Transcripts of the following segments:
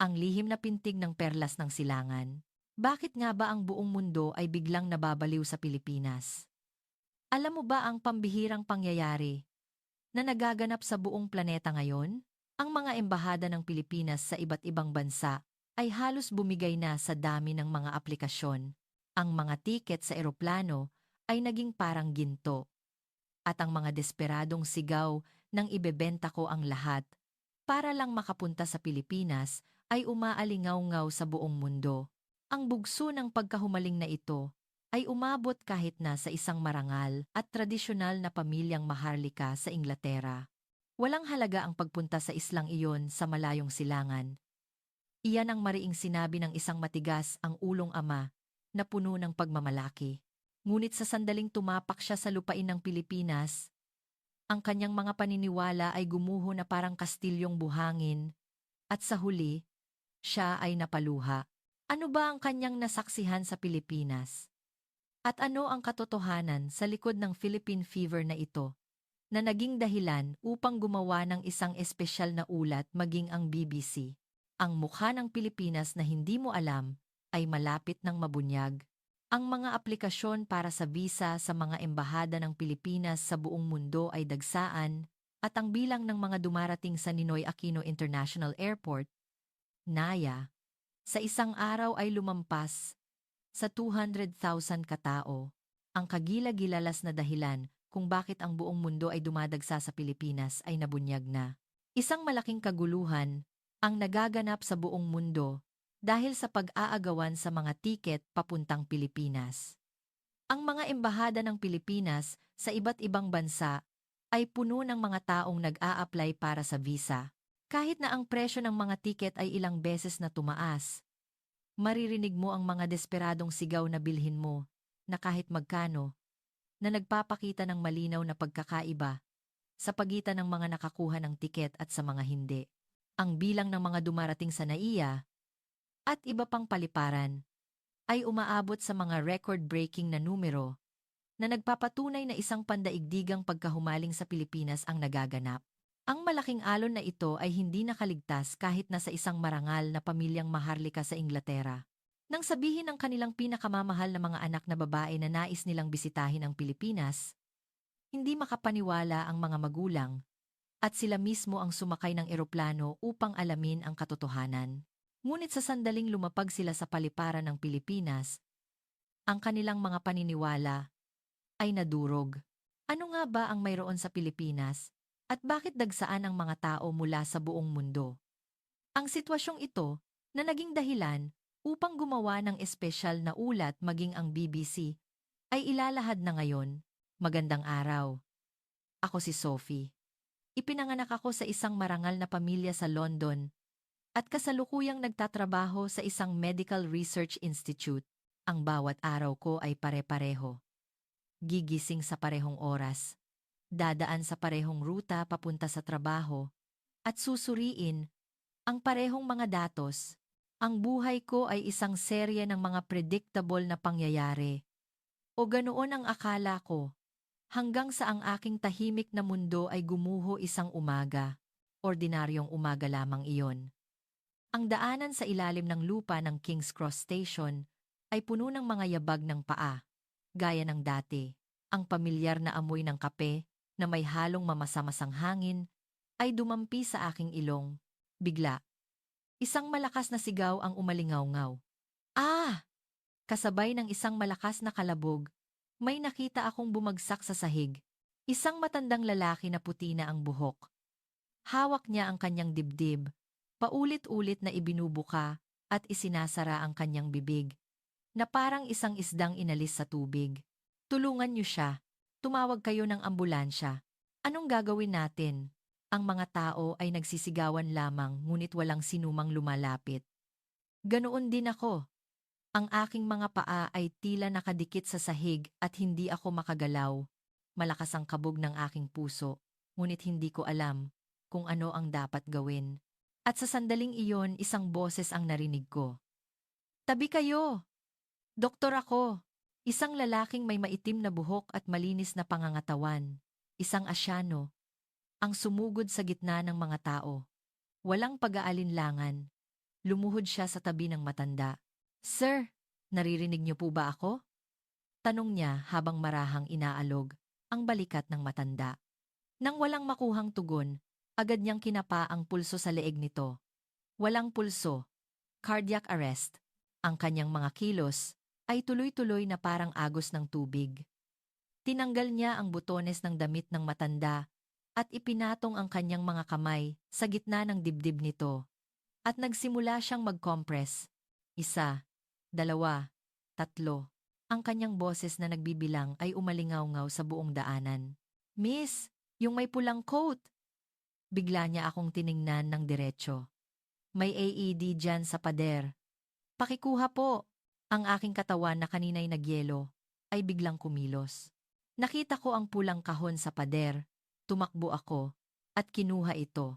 Ang lihim na pintig ng perlas ng silangan. Bakit nga ba ang buong mundo ay biglang nababaliw sa Pilipinas? Alam mo ba ang pambihirang pangyayari na nagaganap sa buong planeta ngayon? Ang mga embahada ng Pilipinas sa iba't ibang bansa ay halos bumigay na sa dami ng mga aplikasyon. Ang mga tiket sa eroplano ay naging parang ginto. At ang mga desperadong sigaw ng ibebenta ko ang lahat para lang makapunta sa Pilipinas ay umaalingaw-ngaw sa buong mundo. Ang bugso ng pagkahumaling na ito ay umabot kahit na sa isang marangal at tradisyonal na pamilyang Maharlika sa Inglaterra. Walang halaga ang pagpunta sa islang iyon sa malayong silangan. Iyan ang mariing sinabi ng isang matigas ang ulong ama na puno ng pagmamalaki. Ngunit sa sandaling tumapak siya sa lupain ng Pilipinas, ang kanyang mga paniniwala ay gumuho na parang kastilyong buhangin at sa huli, siya ay napaluha. Ano ba ang kanyang nasaksihan sa Pilipinas? At ano ang katotohanan sa likod ng Philippine Fever na ito, na naging dahilan upang gumawa ng isang espesyal na ulat maging ang BBC? Ang mukha ng Pilipinas na hindi mo alam ay malapit ng mabunyag. Ang mga aplikasyon para sa visa sa mga embahada ng Pilipinas sa buong mundo ay dagsaan at ang bilang ng mga dumarating sa Ninoy Aquino International Airport, NAIA, sa isang araw ay lumampas sa 200,000 katao. Ang kagila-gilalas na dahilan kung bakit ang buong mundo ay dumadagsa sa Pilipinas ay nabunyag na. Isang malaking kaguluhan ang nagaganap sa buong mundo dahil sa pag-aagawan sa mga tiket papuntang Pilipinas. Ang mga embahada ng Pilipinas sa iba't ibang bansa ay puno ng mga taong nag-a-apply para sa visa. Kahit na ang presyo ng mga tiket ay ilang beses na tumaas, maririnig mo ang mga desperadong sigaw na bilhin mo na kahit magkano, na nagpapakita ng malinaw na pagkakaiba sa pagitan ng mga nakakuha ng tiket at sa mga hindi. Ang bilang ng mga dumarating sa NAIA at iba pang paliparan ay umaabot sa mga record-breaking na numero na nagpapatunay na isang pandaigdigang pagkahumaling sa Pilipinas ang nagaganap. Ang malaking alon na ito ay hindi nakaligtas kahit na sa isang marangal na pamilyang Maharlika sa Inglaterra. Nang sabihin ng kanilang pinakamamahal na mga anak na babae na nais nilang bisitahin ang Pilipinas, hindi makapaniwala ang mga magulang at sila mismo ang sumakay ng eroplano upang alamin ang katotohanan. Ngunit sa sandaling lumapag sila sa paliparan ng Pilipinas, ang kanilang mga paniniwala ay nadurog. Ano nga ba ang mayroon sa Pilipinas at bakit dagsaan ang mga tao mula sa buong mundo? Ang sitwasyong ito na naging dahilan upang gumawa ng espesyal na ulat maging ang BBC ay ilalahad na ngayon. Magandang araw. Ako si Sophie. Ipinanganak ako sa isang marangal na pamilya sa London at kasalukuyang nagtatrabaho sa isang medical research institute. Ang bawat araw ko ay pare-pareho. Gigising sa parehong oras, dadaan sa parehong ruta papunta sa trabaho, at susuriin ang parehong mga datos. Ang buhay ko ay isang serye ng mga predictable na pangyayari. O ganoon ang akala ko, hanggang sa ang aking tahimik na mundo ay gumuho isang umaga. Ordinaryong umaga lamang iyon. Ang daanan sa ilalim ng lupa ng King's Cross Station ay puno ng mga yabag ng paa, gaya ng dati. Ang pamilyar na amoy ng kape na may halong mamasa-masang hangin ay dumampi sa aking ilong. Bigla, isang malakas na sigaw ang umalingaw-ngaw. Ah! Kasabay ng isang malakas na kalabog, may nakita akong bumagsak sa sahig. Isang matandang lalaki na puti na ang buhok. Hawak niya ang kanyang dibdib, paulit-ulit na ibinubuka at isinasara ang kanyang bibig, na parang isang isdang inalis sa tubig. Tulungan niyo siya. Tumawag kayo ng ambulansya. Anong gagawin natin? Ang mga tao ay nagsisigawan lamang ngunit walang sinumang lumalapit. Ganoon din ako. Ang aking mga paa ay tila nakadikit sa sahig at hindi ako makagalaw. Malakas ang kabog ng aking puso, ngunit hindi ko alam kung ano ang dapat gawin. At sa sandaling iyon, isang boses ang narinig ko. Tabi kayo! Doktor ako! Isang lalaking may maitim na buhok at malinis na pangangatawan. Isang asyano. Ang sumugod sa gitna ng mga tao. Walang pag-aalinlangan. Lumuhod siya sa tabi ng matanda. Sir, naririnig niyo po ba ako? Tanong niya habang marahang inaalog ang balikat ng matanda. Nang walang makuhang tugon, agad niyang kinapa ang pulso sa leeg nito. Walang pulso, cardiac arrest. Ang kanyang mga kilos ay tuloy-tuloy na parang agos ng tubig. Tinanggal niya ang butones ng damit ng matanda at ipinatong ang kanyang mga kamay sa gitna ng dibdib nito. At nagsimula siyang mag-compress. 1, 2, 3. Ang kanyang boses na nagbibilang ay umalingaw-ngaw sa buong daanan. Miss, yung may pulang coat. Bigla niya akong tiningnan ng diretsyo. May AED dyan sa pader. Pakikuha po. Ang aking katawan na kanina'y nagyelo ay biglang kumilos. Nakita ko ang pulang kahon sa pader. Tumakbo ako at kinuha ito.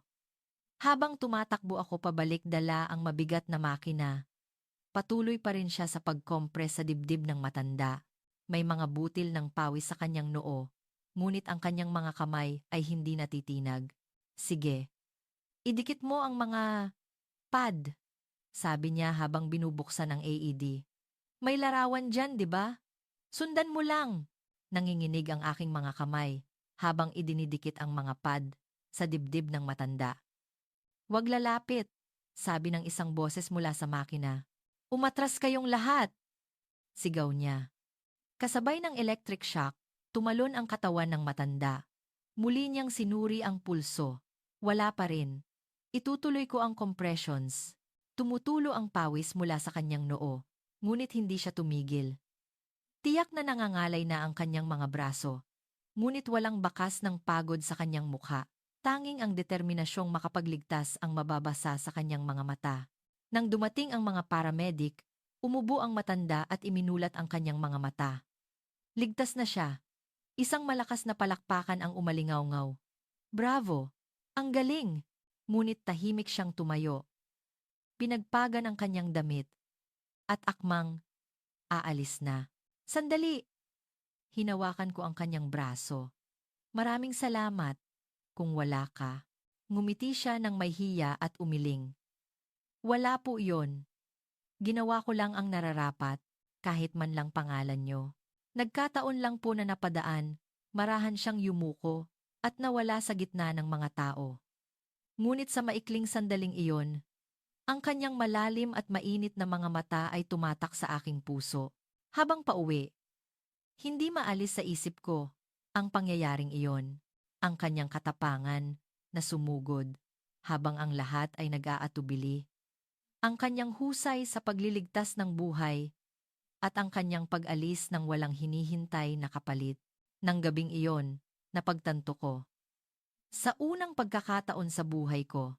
Habang tumatakbo ako pabalik dala ang mabigat na makina, patuloy pa rin siya sa pagkompres sa dibdib ng matanda. May mga butil ng pawis sa kanyang noo, ngunit ang kanyang mga kamay ay hindi natitinag. Sige, idikit mo ang mga pad, sabi niya habang binubuksan ang AED. May larawan dyan, di ba? Sundan mo lang. Nanginginig ang aking mga kamay habang idinidikit ang mga pad sa dibdib ng matanda. Huwag lalapit, sabi ng isang boses mula sa makina. Umatras kayong lahat, sigaw niya. Kasabay ng electric shock, tumalon ang katawan ng matanda. Muli niyang sinuri ang pulso. Wala pa rin. Itutuloy ko ang compressions. Tumutulo ang pawis mula sa kanyang noo, ngunit hindi siya tumigil. Tiyak na nangangalay na ang kanyang mga braso, ngunit walang bakas ng pagod sa kanyang mukha. Tanging ang determinasyong makapagligtas ang mababasa sa kanyang mga mata. Nang dumating ang mga paramedic, umubo ang matanda at iminulat ang kanyang mga mata. Ligtas na siya. Isang malakas na palakpakan ang umalingaw-ngaw. Bravo! Ang galing! Ngunit tahimik siyang tumayo. Pinagpagan ang kanyang damit. At akmang, aalis na. Sandali! Hinawakan ko ang kanyang braso. Maraming salamat. Kung wala ka. Ngumiti siya ng may hiya at umiling. Wala po yon. Ginawa ko lang ang nararapat, kahit man lang pangalan nyo. Nagkataon lang po na napadaan, marahan siyang yumuko, at nawala sa gitna ng mga tao. Ngunit sa maikling sandaling iyon, ang kanyang malalim at mainit na mga mata ay tumatak sa aking puso. Habang pauwi, hindi maalis sa isip ko ang pangyayaring iyon. Ang kanyang katapangan na sumugod habang ang lahat ay nag-aatubili. Ang kanyang husay sa pagliligtas ng buhay at ang kanyang pag-alis ng walang hinihintay na kapalit. Nang gabing iyon, napagtanto ko. Sa unang pagkakataon sa buhay ko,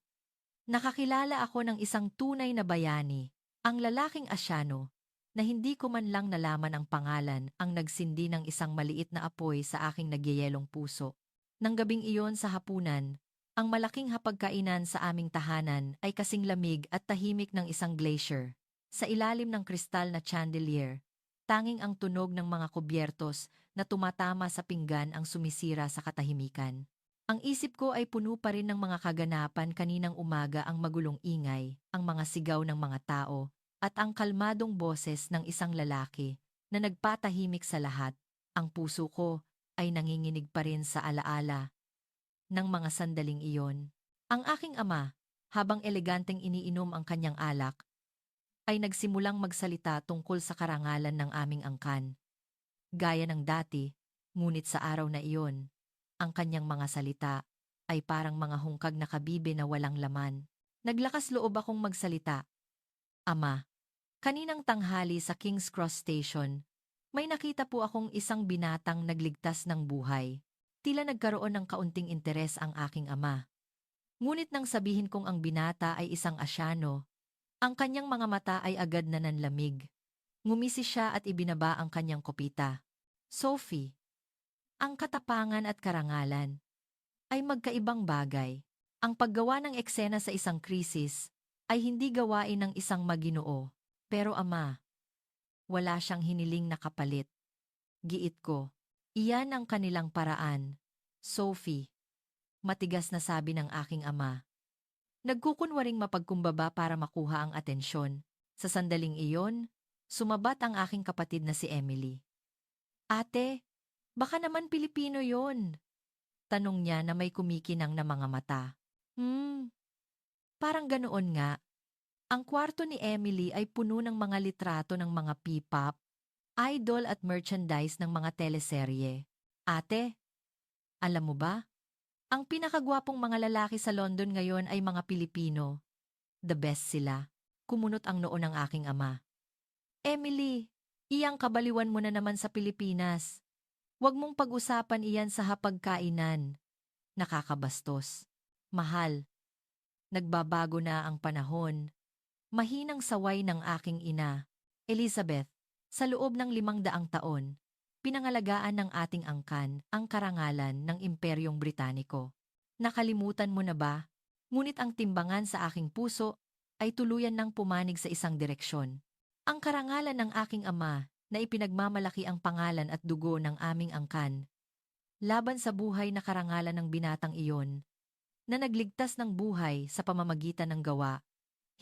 nakakilala ako ng isang tunay na bayani, ang lalaking Asyano, na hindi ko man lang nalaman ang pangalan ang nagsindi ng isang maliit na apoy sa aking nagyayelong puso. Nang gabing iyon sa hapunan, ang malaking hapagkainan sa aming tahanan ay kasing lamig at tahimik ng isang glacier. Sa ilalim ng kristal na chandelier, tanging ang tunog ng mga kubyertos na tumatama sa pinggan ang sumisira sa katahimikan. Ang isip ko ay puno pa rin ng mga kaganapan kaninang umaga, ang magulong ingay, ang mga sigaw ng mga tao, at ang kalmadong boses ng isang lalaki na nagpatahimik sa lahat. Ang puso ko ay nanginginig pa rin sa alaala ng mga sandaling iyon. Ang aking ama, habang eleganteng iniinom ang kanyang alak, ay nagsimulang magsalita tungkol sa karangalan ng aming angkan. Gaya ng dati, ngunit sa araw na iyon, ang kanyang mga salita ay parang mga hungkag na kabibe na walang laman. Naglakas loob akong magsalita. Ama, kaninang tanghali sa King's Cross Station, may nakita po akong isang binatang nagligtas ng buhay. Tila nagkaroon ng kaunting interes ang aking ama. Ngunit nang sabihin kong ang binata ay isang Asyano, ang kanyang mga mata ay agad na nanlamig. Ngumisi siya at ibinaba ang kanyang kopita. Sophie, ang katapangan at karangalan ay magkaibang bagay. Ang paggawa ng eksena sa isang krisis ay hindi gawain ng isang maginoo. Pero ama, wala siyang hiniling na kapalit. Giit ko, iyan ang kanilang paraan. Sophie, matigas na sabi ng aking ama. Nagkukunwaring mapagkumbaba para makuha ang atensyon. Sa sandaling iyon, sumabat ang aking kapatid na si Emily. Ate, baka naman Pilipino yon. Tanong niya na may kumikinang na mga mata. Parang ganoon nga. Ang kwarto ni Emily ay puno ng mga litrato ng mga P-pop, idol at merchandise ng mga teleserye. Ate, alam mo ba? Ang pinakagwapong mga lalaki sa London ngayon ay mga Pilipino. The best sila. Kumunot ang noo ng aking ama. Emily, iyang kabaliwan mo na naman sa Pilipinas. Huwag mong pag-usapan iyan sa hapagkainan. Nakakabastos. Mahal. Nagbabago na ang panahon. Mahinang saway ng aking ina, Elizabeth, sa loob ng 500 taon, pinangalagaan ng ating angkan ang karangalan ng Imperyong Britaniko. Nakalimutan mo na ba? Ngunit ang timbangan sa aking puso ay tuluyan ng pumanig sa isang direksyon. Ang karangalan ng aking ama na ipinagmamalaki ang pangalan at dugo ng aming angkan. Laban sa buhay na karangalan ng binatang iyon, na nagligtas ng buhay sa pamamagitan ng gawa,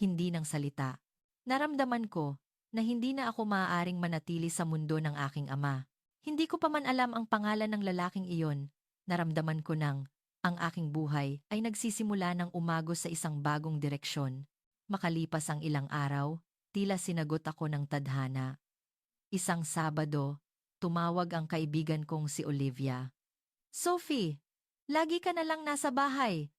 hindi ng salita. Naramdaman ko na hindi na ako maaaring manatili sa mundo ng aking ama. Hindi ko pa man alam ang pangalan ng lalaking iyon. Naramdaman ko nang ang aking buhay ay nagsisimula ng umagos sa isang bagong direksyon. Makalipas ang ilang araw, tila sinagot ako ng tadhana. Isang Sabado, tumawag ang kaibigan kong si Olivia. Sophie, lagi ka na lang nasa bahay.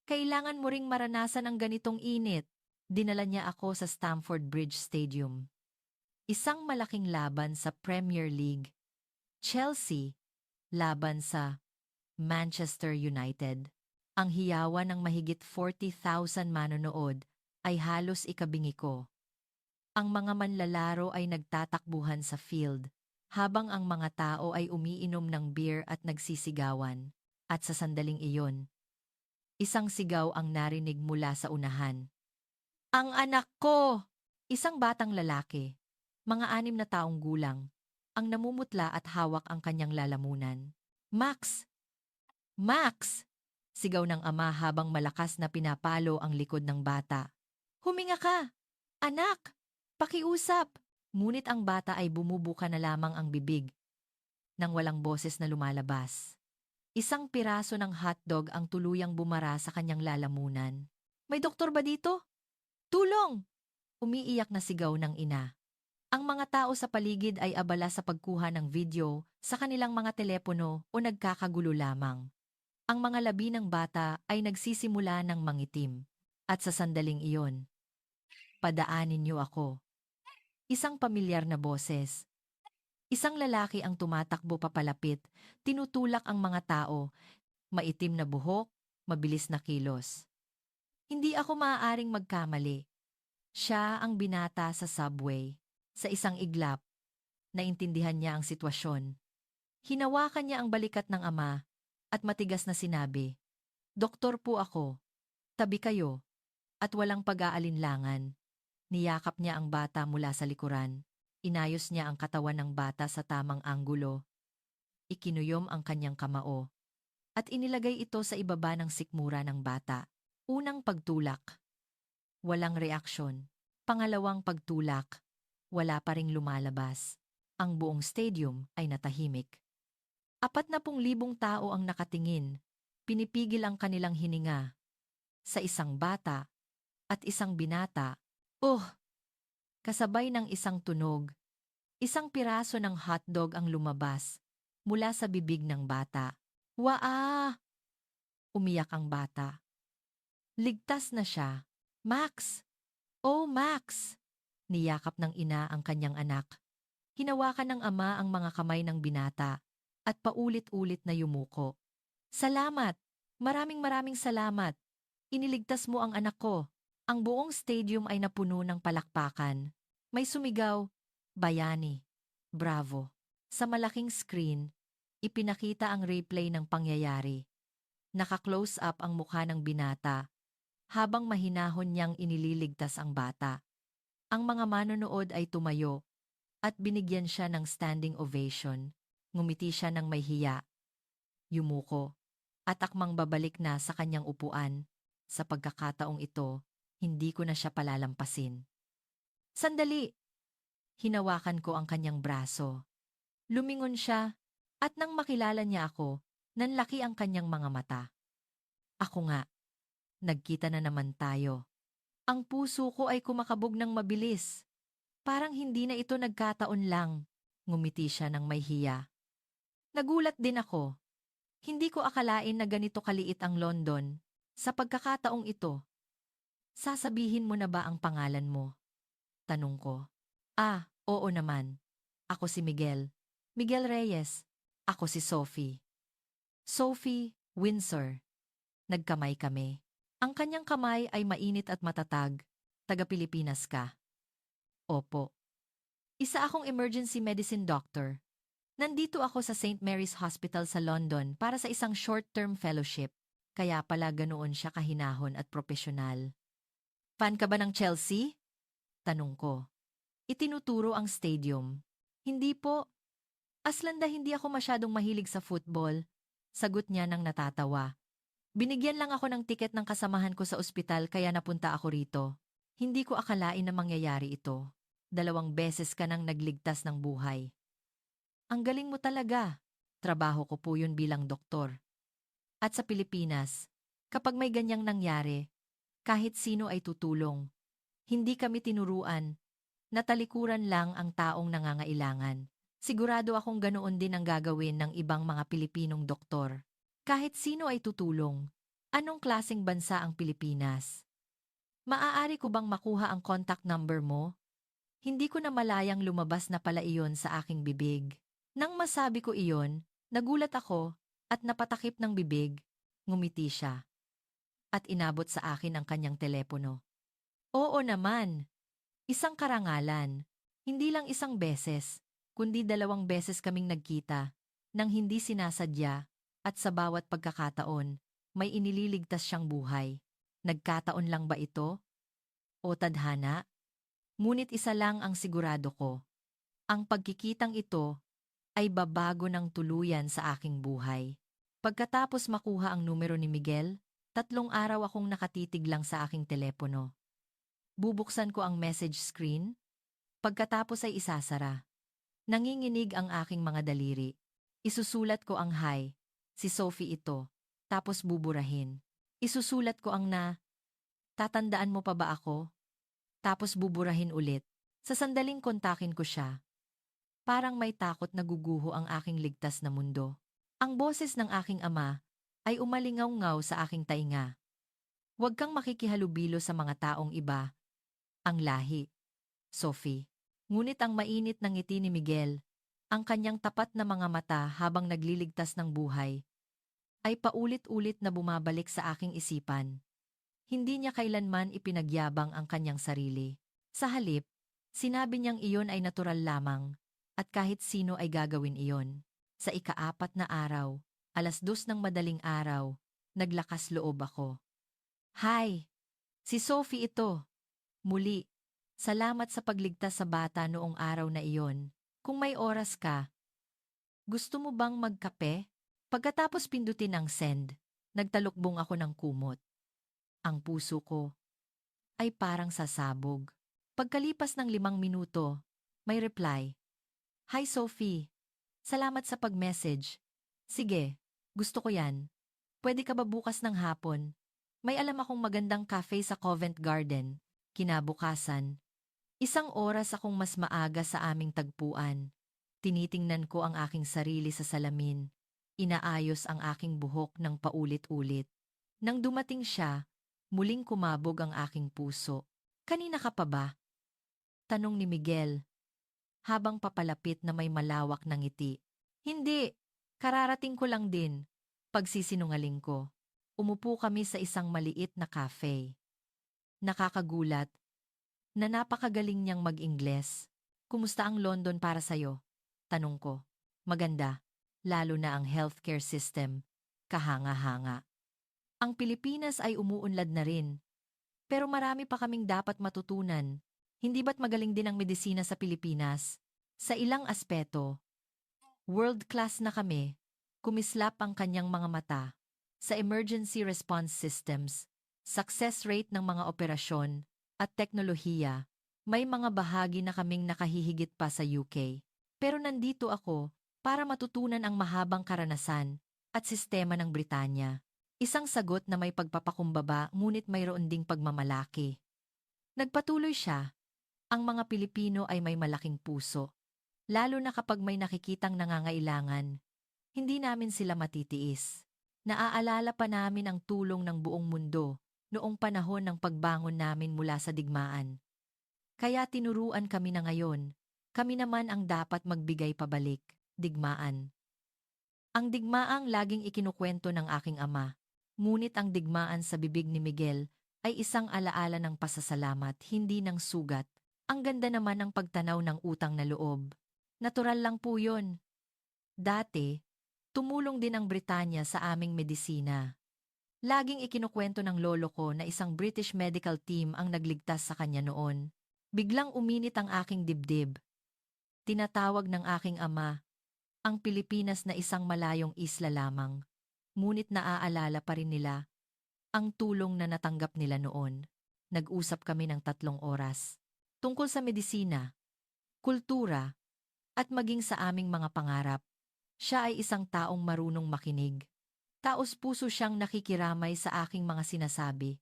Kailangan mo ring maranasan ang ganitong init. Dinala niya ako sa Stamford Bridge Stadium. Isang malaking laban sa Premier League. Chelsea, laban sa Manchester United. Ang hiyawan ng mahigit 40,000 manonood ay halos ikabingi ko. Ang mga manlalaro ay nagtatakbuhan sa field, habang ang mga tao ay umiinom ng beer at nagsisigawan. At sa sandaling iyon, isang sigaw ang narinig mula sa unahan. Ang anak ko! Isang batang lalaki, mga 6 na taong gulang, ang namumutla at hawak ang kanyang lalamunan. Max! Max! Sigaw ng ama habang malakas na pinapalo ang likod ng bata. Huminga ka! Anak! Pakiusap! Ngunit ang bata ay bumubuka na lamang ang bibig nang walang boses na lumalabas. Isang piraso ng hotdog ang tuluyang bumara sa kanyang lalamunan. May doktor ba dito? Tulong! Umiiyak na sigaw ng ina. Ang mga tao sa paligid ay abala sa pagkuha ng video sa kanilang mga telepono o nagkakagulo lamang. Ang mga labi ng bata ay nagsisimula ng mangitim. At sa sandaling iyon, padaanin niyo ako. Isang pamilyar na boses. Isang lalaki ang tumatakbo papalapit, tinutulak ang mga tao, maitim na buhok, mabilis na kilos. Hindi ako maaaring magkamali. Siya ang binata sa subway. Sa isang iglap, naintindihan niya ang sitwasyon. Hinawakan niya ang balikat ng ama at matigas na sinabi, Doktor po ako, tabi kayo, at walang pag-aalinlangan. Niyakap niya ang bata mula sa likuran. Inayos niya ang katawan ng bata sa tamang anggulo. Ikinuyom ang kanyang kamao at inilagay ito sa ibaba ng sikmura ng bata. Unang pagtulak. Walang reaksyon. Pangalawang pagtulak. Wala pa ring lumalabas. Ang buong stadium ay natahimik. 40,000 tao ang nakatingin. Pinipigil ang kanilang hininga. Sa isang bata at isang binata. Kasabay ng isang tunog. Isang piraso ng hotdog ang lumabas mula sa bibig ng bata. Waa! Umiyak ang bata. Ligtas na siya. Max! Oh, Max! Niyakap ng ina ang kanyang anak. Hinawakan ng ama ang mga kamay ng binata at paulit-ulit na yumuko. Salamat! Maraming salamat! Iniligtas mo ang anak ko. Ang buong stadium ay napuno ng palakpakan. May sumigaw, Bayani, bravo. Sa malaking screen, ipinakita ang replay ng pangyayari. Naka-close up ang mukha ng binata habang mahinahon niyang inililigtas ang bata. Ang mga manonood ay tumayo at binigyan siya ng standing ovation. Ngumiti siya ng may hiya. Yumuko at akmang babalik na sa kanyang upuan. Sa pagkakataong ito, hindi ko na siya palalampasin. Sandali! Hinawakan ko ang kanyang braso. Lumingon siya, at nang makilala niya ako, nanlaki ang kanyang mga mata. Ako nga, nagkita na naman tayo. Ang puso ko ay kumakabog ng mabilis. Parang hindi na ito nagkataon lang. Ngumiti siya ng may hiya. Nagulat din ako. Hindi ko akalain na ganito kaliit ang London. Sa pagkakataong ito, sasabihin mo na ba ang pangalan mo? Tanong ko. Oo naman. Ako si Miguel. Miguel Reyes. Ako si Sophie. Sophie Windsor. Nagkamay kami. Ang kanyang kamay ay mainit at matatag. Taga-Pilipinas ka. Opo. Isa akong emergency medicine doctor. Nandito ako sa St. Mary's Hospital sa London para sa isang short-term fellowship. Kaya pala ganoon siya kahinahon at propesyonal. Fan ka ba ng Chelsea? Tanong ko. Itinuturo ang stadium. Hindi po. Aslanda hindi ako masyadong mahilig sa football. Sagot niya nang natatawa. Binigyan lang ako ng tiket ng kasamahan ko sa ospital kaya napunta ako rito. Hindi ko akalain na mangyayari ito. 2 beses ka nang nagligtas ng buhay. Ang galing mo talaga. Trabaho ko po yun bilang doktor. At sa Pilipinas, kapag may ganyang nangyari, kahit sino ay tutulong. Hindi kami tinuruan. Natalikuran lang ang taong nangangailangan. Sigurado akong ganoon din ang gagawin ng ibang mga Pilipinong doktor. Kahit sino ay tutulong. Anong klaseng bansa ang Pilipinas? Maaari ko bang makuha ang contact number mo? Hindi ko na malayang lumabas na pala iyon sa aking bibig. Nang masabi ko iyon, nagulat ako at napatakip ng bibig. Ngumiti siya. At inabot sa akin ang kanyang telepono. Oo naman. Isang karangalan. Hindi lang isang beses, kundi 2 beses kaming nagkita, nang hindi sinasadya, at sa bawat pagkakataon, may inililigtas siyang buhay. Nagkataon lang ba ito? O tadhana? Ngunit isa lang ang sigurado ko. Ang pagkikitang ito ay babago ng tuluyan sa aking buhay. Pagkatapos makuha ang numero ni Miguel, 3 araw akong nakatitig lang sa aking telepono. Bubuksan ko ang message screen. Pagkatapos ay isasara. Nanginginig ang aking mga daliri. Isusulat ko ang hi. Si Sophie ito. Tapos buburahin. Isusulat ko ang tatandaan mo pa ba ako? Tapos buburahin ulit. Sa sandaling kontakin ko siya. Parang may takot na guguho ang aking ligtas na mundo. Ang boses ng aking ama ay umalingaw-ngaw sa aking tainga. Huwag kang makikihalubilo sa mga taong iba. Ang lahi. Sophie. Ngunit ang mainit ng ngiti ni Miguel, ang kanyang tapat na mga mata habang nagliligtas ng buhay, ay paulit-ulit na bumabalik sa aking isipan. Hindi niya kailanman ipinagyabang ang kanyang sarili. Sa halip, sinabi niyang iyon ay natural lamang, at kahit sino ay gagawin iyon. Sa ika-4 na araw, 2:00 ng madaling araw, naglakas loob ako. Hi! Si Sophie ito. Muli, salamat sa pagligtas sa bata noong araw na iyon. Kung may oras ka, gusto mo bang magkape? Pagkatapos pindutin ang send, nagtalukbong ako ng kumot. Ang puso ko ay parang sasabog. Pagkalipas ng 5 minuto, may reply. Hi Sophie, salamat sa pag-message. Sige, gusto ko yan. Pwede ka ba bukas ng hapon? May alam akong magandang cafe sa Covent Garden. Kinabukasan, 1 oras akong mas maaga sa aming tagpuan. Tinitingnan ko ang aking sarili sa salamin. Inaayos ang aking buhok ng paulit-ulit. Nang dumating siya, muling kumabog ang aking puso. Kanina ka pa ba? Tanong ni Miguel, habang papalapit na may malawak na ngiti. Hindi, kararating ko lang din. Pagsisinungaling ko. Umupo kami sa isang maliit na cafe. Nakakagulat na napakagaling niyang mag-Ingles. Kumusta ang London para sa'yo? Tanong ko. Maganda, lalo na ang healthcare system. Kahanga-hanga. Ang Pilipinas ay umuunlad na rin. Pero marami pa kaming dapat matutunan. Hindi ba't magaling din ang medisina sa Pilipinas? Sa ilang aspeto, world class na kami. Kumislap ang kanyang mga mata. Sa emergency response systems, success rate ng mga operasyon, at teknolohiya, may mga bahagi na kaming nakahihigit pa sa UK. Pero nandito ako para matutunan ang mahabang karanasan at sistema ng Britanya. Isang sagot na may pagpapakumbaba ngunit mayroon ding pagmamalaki. Nagpatuloy siya, ang mga Pilipino ay may malaking puso. Lalo na kapag may nakikitang nangangailangan, hindi namin sila matitiis. Naaalala pa namin ang tulong ng buong mundo noong panahon ng pagbangon namin mula sa digmaan. Kaya tinuruan kami na ngayon, kami naman ang dapat magbigay pabalik, digmaan. Ang digmaang laging ikinukwento ng aking ama, ngunit ang digmaan sa bibig ni Miguel ay isang alaala ng pasasalamat, hindi ng sugat. Ang ganda naman ng pagtanaw ng utang na loob. Natural lang po yun. Dati, tumulong din ang Britanya sa aming medisina. Laging ikinukwento ng lolo ko na isang British medical team ang nagligtas sa kanya noon. Biglang uminit ang aking dibdib. Tinatawag ng aking ama, ang Pilipinas na isang malayong isla lamang. Ngunit naaalala pa rin nila ang tulong na natanggap nila noon. Nag-usap kami ng 3 oras. Tungkol sa medisina, kultura, at maging sa aming mga pangarap. Siya ay isang taong marunong makinig. Taos-puso siyang nakikiramay sa aking mga sinasabi.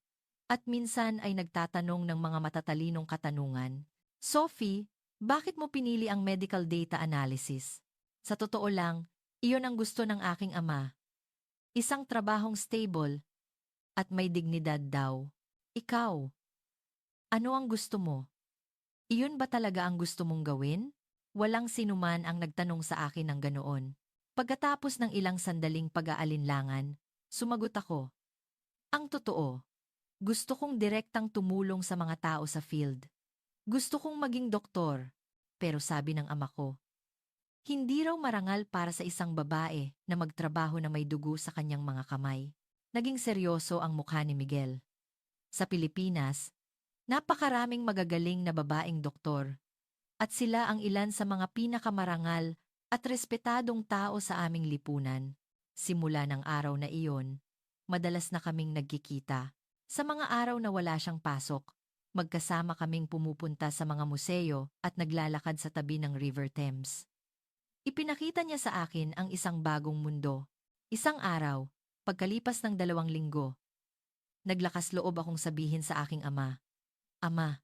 At minsan ay nagtatanong ng mga matatalinong katanungan. Sophie, bakit mo pinili ang medical data analysis? Sa totoo lang, iyon ang gusto ng aking ama. Isang trabahong stable at may dignidad daw. Ikaw, ano ang gusto mo? Iyon ba talaga ang gusto mong gawin? Walang sinuman ang nagtanong sa akin ng ganoon. Pagkatapos ng ilang sandaling pag-aalinlangan, sumagot ako. Ang totoo, gusto kong direktang tumulong sa mga tao sa field. Gusto kong maging doktor, pero sabi ng ama ko, hindi raw marangal para sa isang babae na magtrabaho na may dugo sa kanyang mga kamay. Naging seryoso ang mukha ni Miguel. Sa Pilipinas, napakaraming magagaling na babaeng doktor, at sila ang ilan sa mga pinakamarangal at respetadong tao sa aming lipunan. Simula ng araw na iyon, madalas na kaming nagkikita. Sa mga araw na wala siyang pasok, magkasama kaming pumupunta sa mga museo at naglalakad sa tabi ng River Thames. Ipinakita niya sa akin ang isang bagong mundo. Isang araw, pagkalipas ng 2 linggo, naglakas loob akong sabihin sa aking ama, Ama,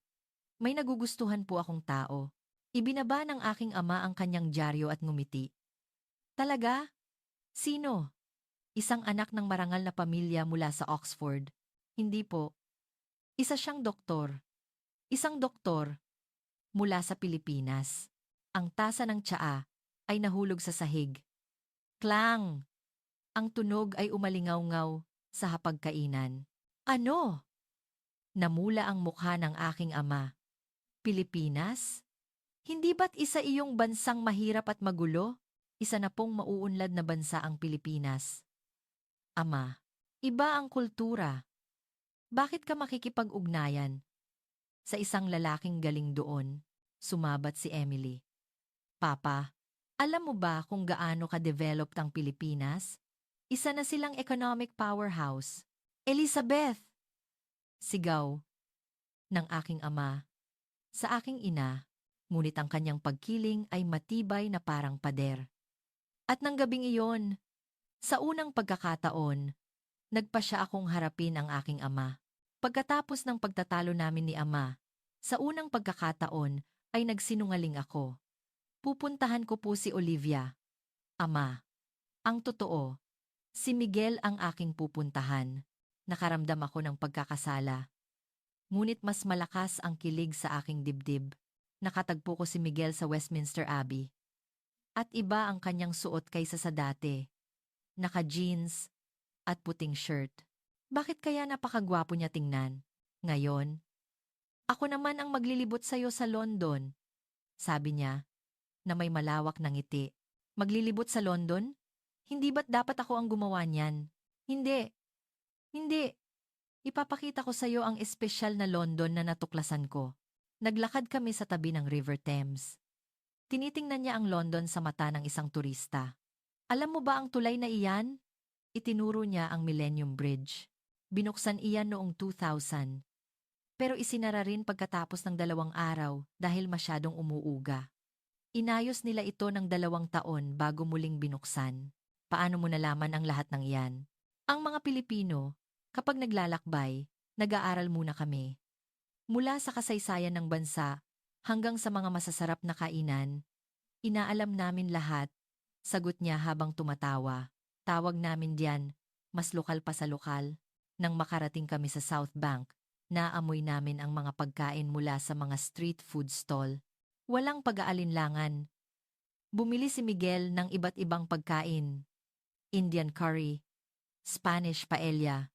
may nagugustuhan po akong tao. Ibinaba ng aking ama ang kanyang dyaryo at ngumiti. Talaga? Sino? Isang anak ng marangal na pamilya mula sa Oxford. Hindi po. Isa siyang doktor. Isang doktor mula sa Pilipinas. Ang tasa ng tsaa ay nahulog sa sahig. Klang! Ang tunog ay umalingaw-ngaw sa hapagkainan. Ano? Namula ang mukha ng aking ama. Pilipinas? Hindi ba't isa iyong bansang mahirap at magulo? Isa na pong mauunlad na bansa ang Pilipinas. Ama, iba ang kultura. Bakit ka makikipag-ugnayan? Sa isang lalaking galing doon, sumabat si Emily. Papa, alam mo ba kung gaano ka-developed ang Pilipinas? Isa na silang economic powerhouse. Elizabeth! Sigaw ng aking ama sa aking ina, ngunit ang kanyang pagkiling ay matibay na parang pader. At nang gabing iyon, sa unang pagkakataon, nagpa siya akong harapin ang aking ama. Pagkatapos ng pagtatalo namin ni ama, sa unang pagkakataon ay nagsinungaling ako. Pupuntahan ko po si Olivia. Ama, ang totoo, si Miguel ang aking pupuntahan. Nakaramdam ako ng pagkakasala. Ngunit mas malakas ang kilig sa aking dibdib. Nakatagpo ko si Miguel sa Westminster Abbey. At iba ang kanyang suot kaysa sa dati. Naka-jeans at puting shirt. Bakit kaya napakagwapo niya tingnan? Ngayon, ako naman ang maglilibot sa'yo sa London. Sabi niya, na may malawak na ngiti. Maglilibot sa London? Hindi ba't dapat ako ang gumawa niyan? Hindi. Hindi. Ipapakita ko sa'yo ang espesyal na London na natuklasan ko. Naglakad kami sa tabi ng River Thames. Tinitingnan niya ang London sa mata ng isang turista. Alam mo ba ang tulay na iyan? Itinuro niya ang Millennium Bridge. Binuksan iyan noong 2000. Pero isinara rin pagkatapos ng 2 araw dahil masyadong umuuga. Inayos nila ito ng 2 taon bago muling binuksan. Paano mo nalaman ang lahat ng iyan? Ang mga Pilipino, kapag naglalakbay, nag-aaral muna kami. Mula sa kasaysayan ng bansa hanggang sa mga masasarap na kainan, inaalam namin lahat, sagot niya habang tumatawa. Tawag namin diyan, mas lokal pa sa lokal. Nang makarating kami sa South Bank, naamoy namin ang mga pagkain mula sa mga street food stall. Walang pag-aalinlangan. Bumili si Miguel ng iba't ibang pagkain. Indian curry, Spanish paella,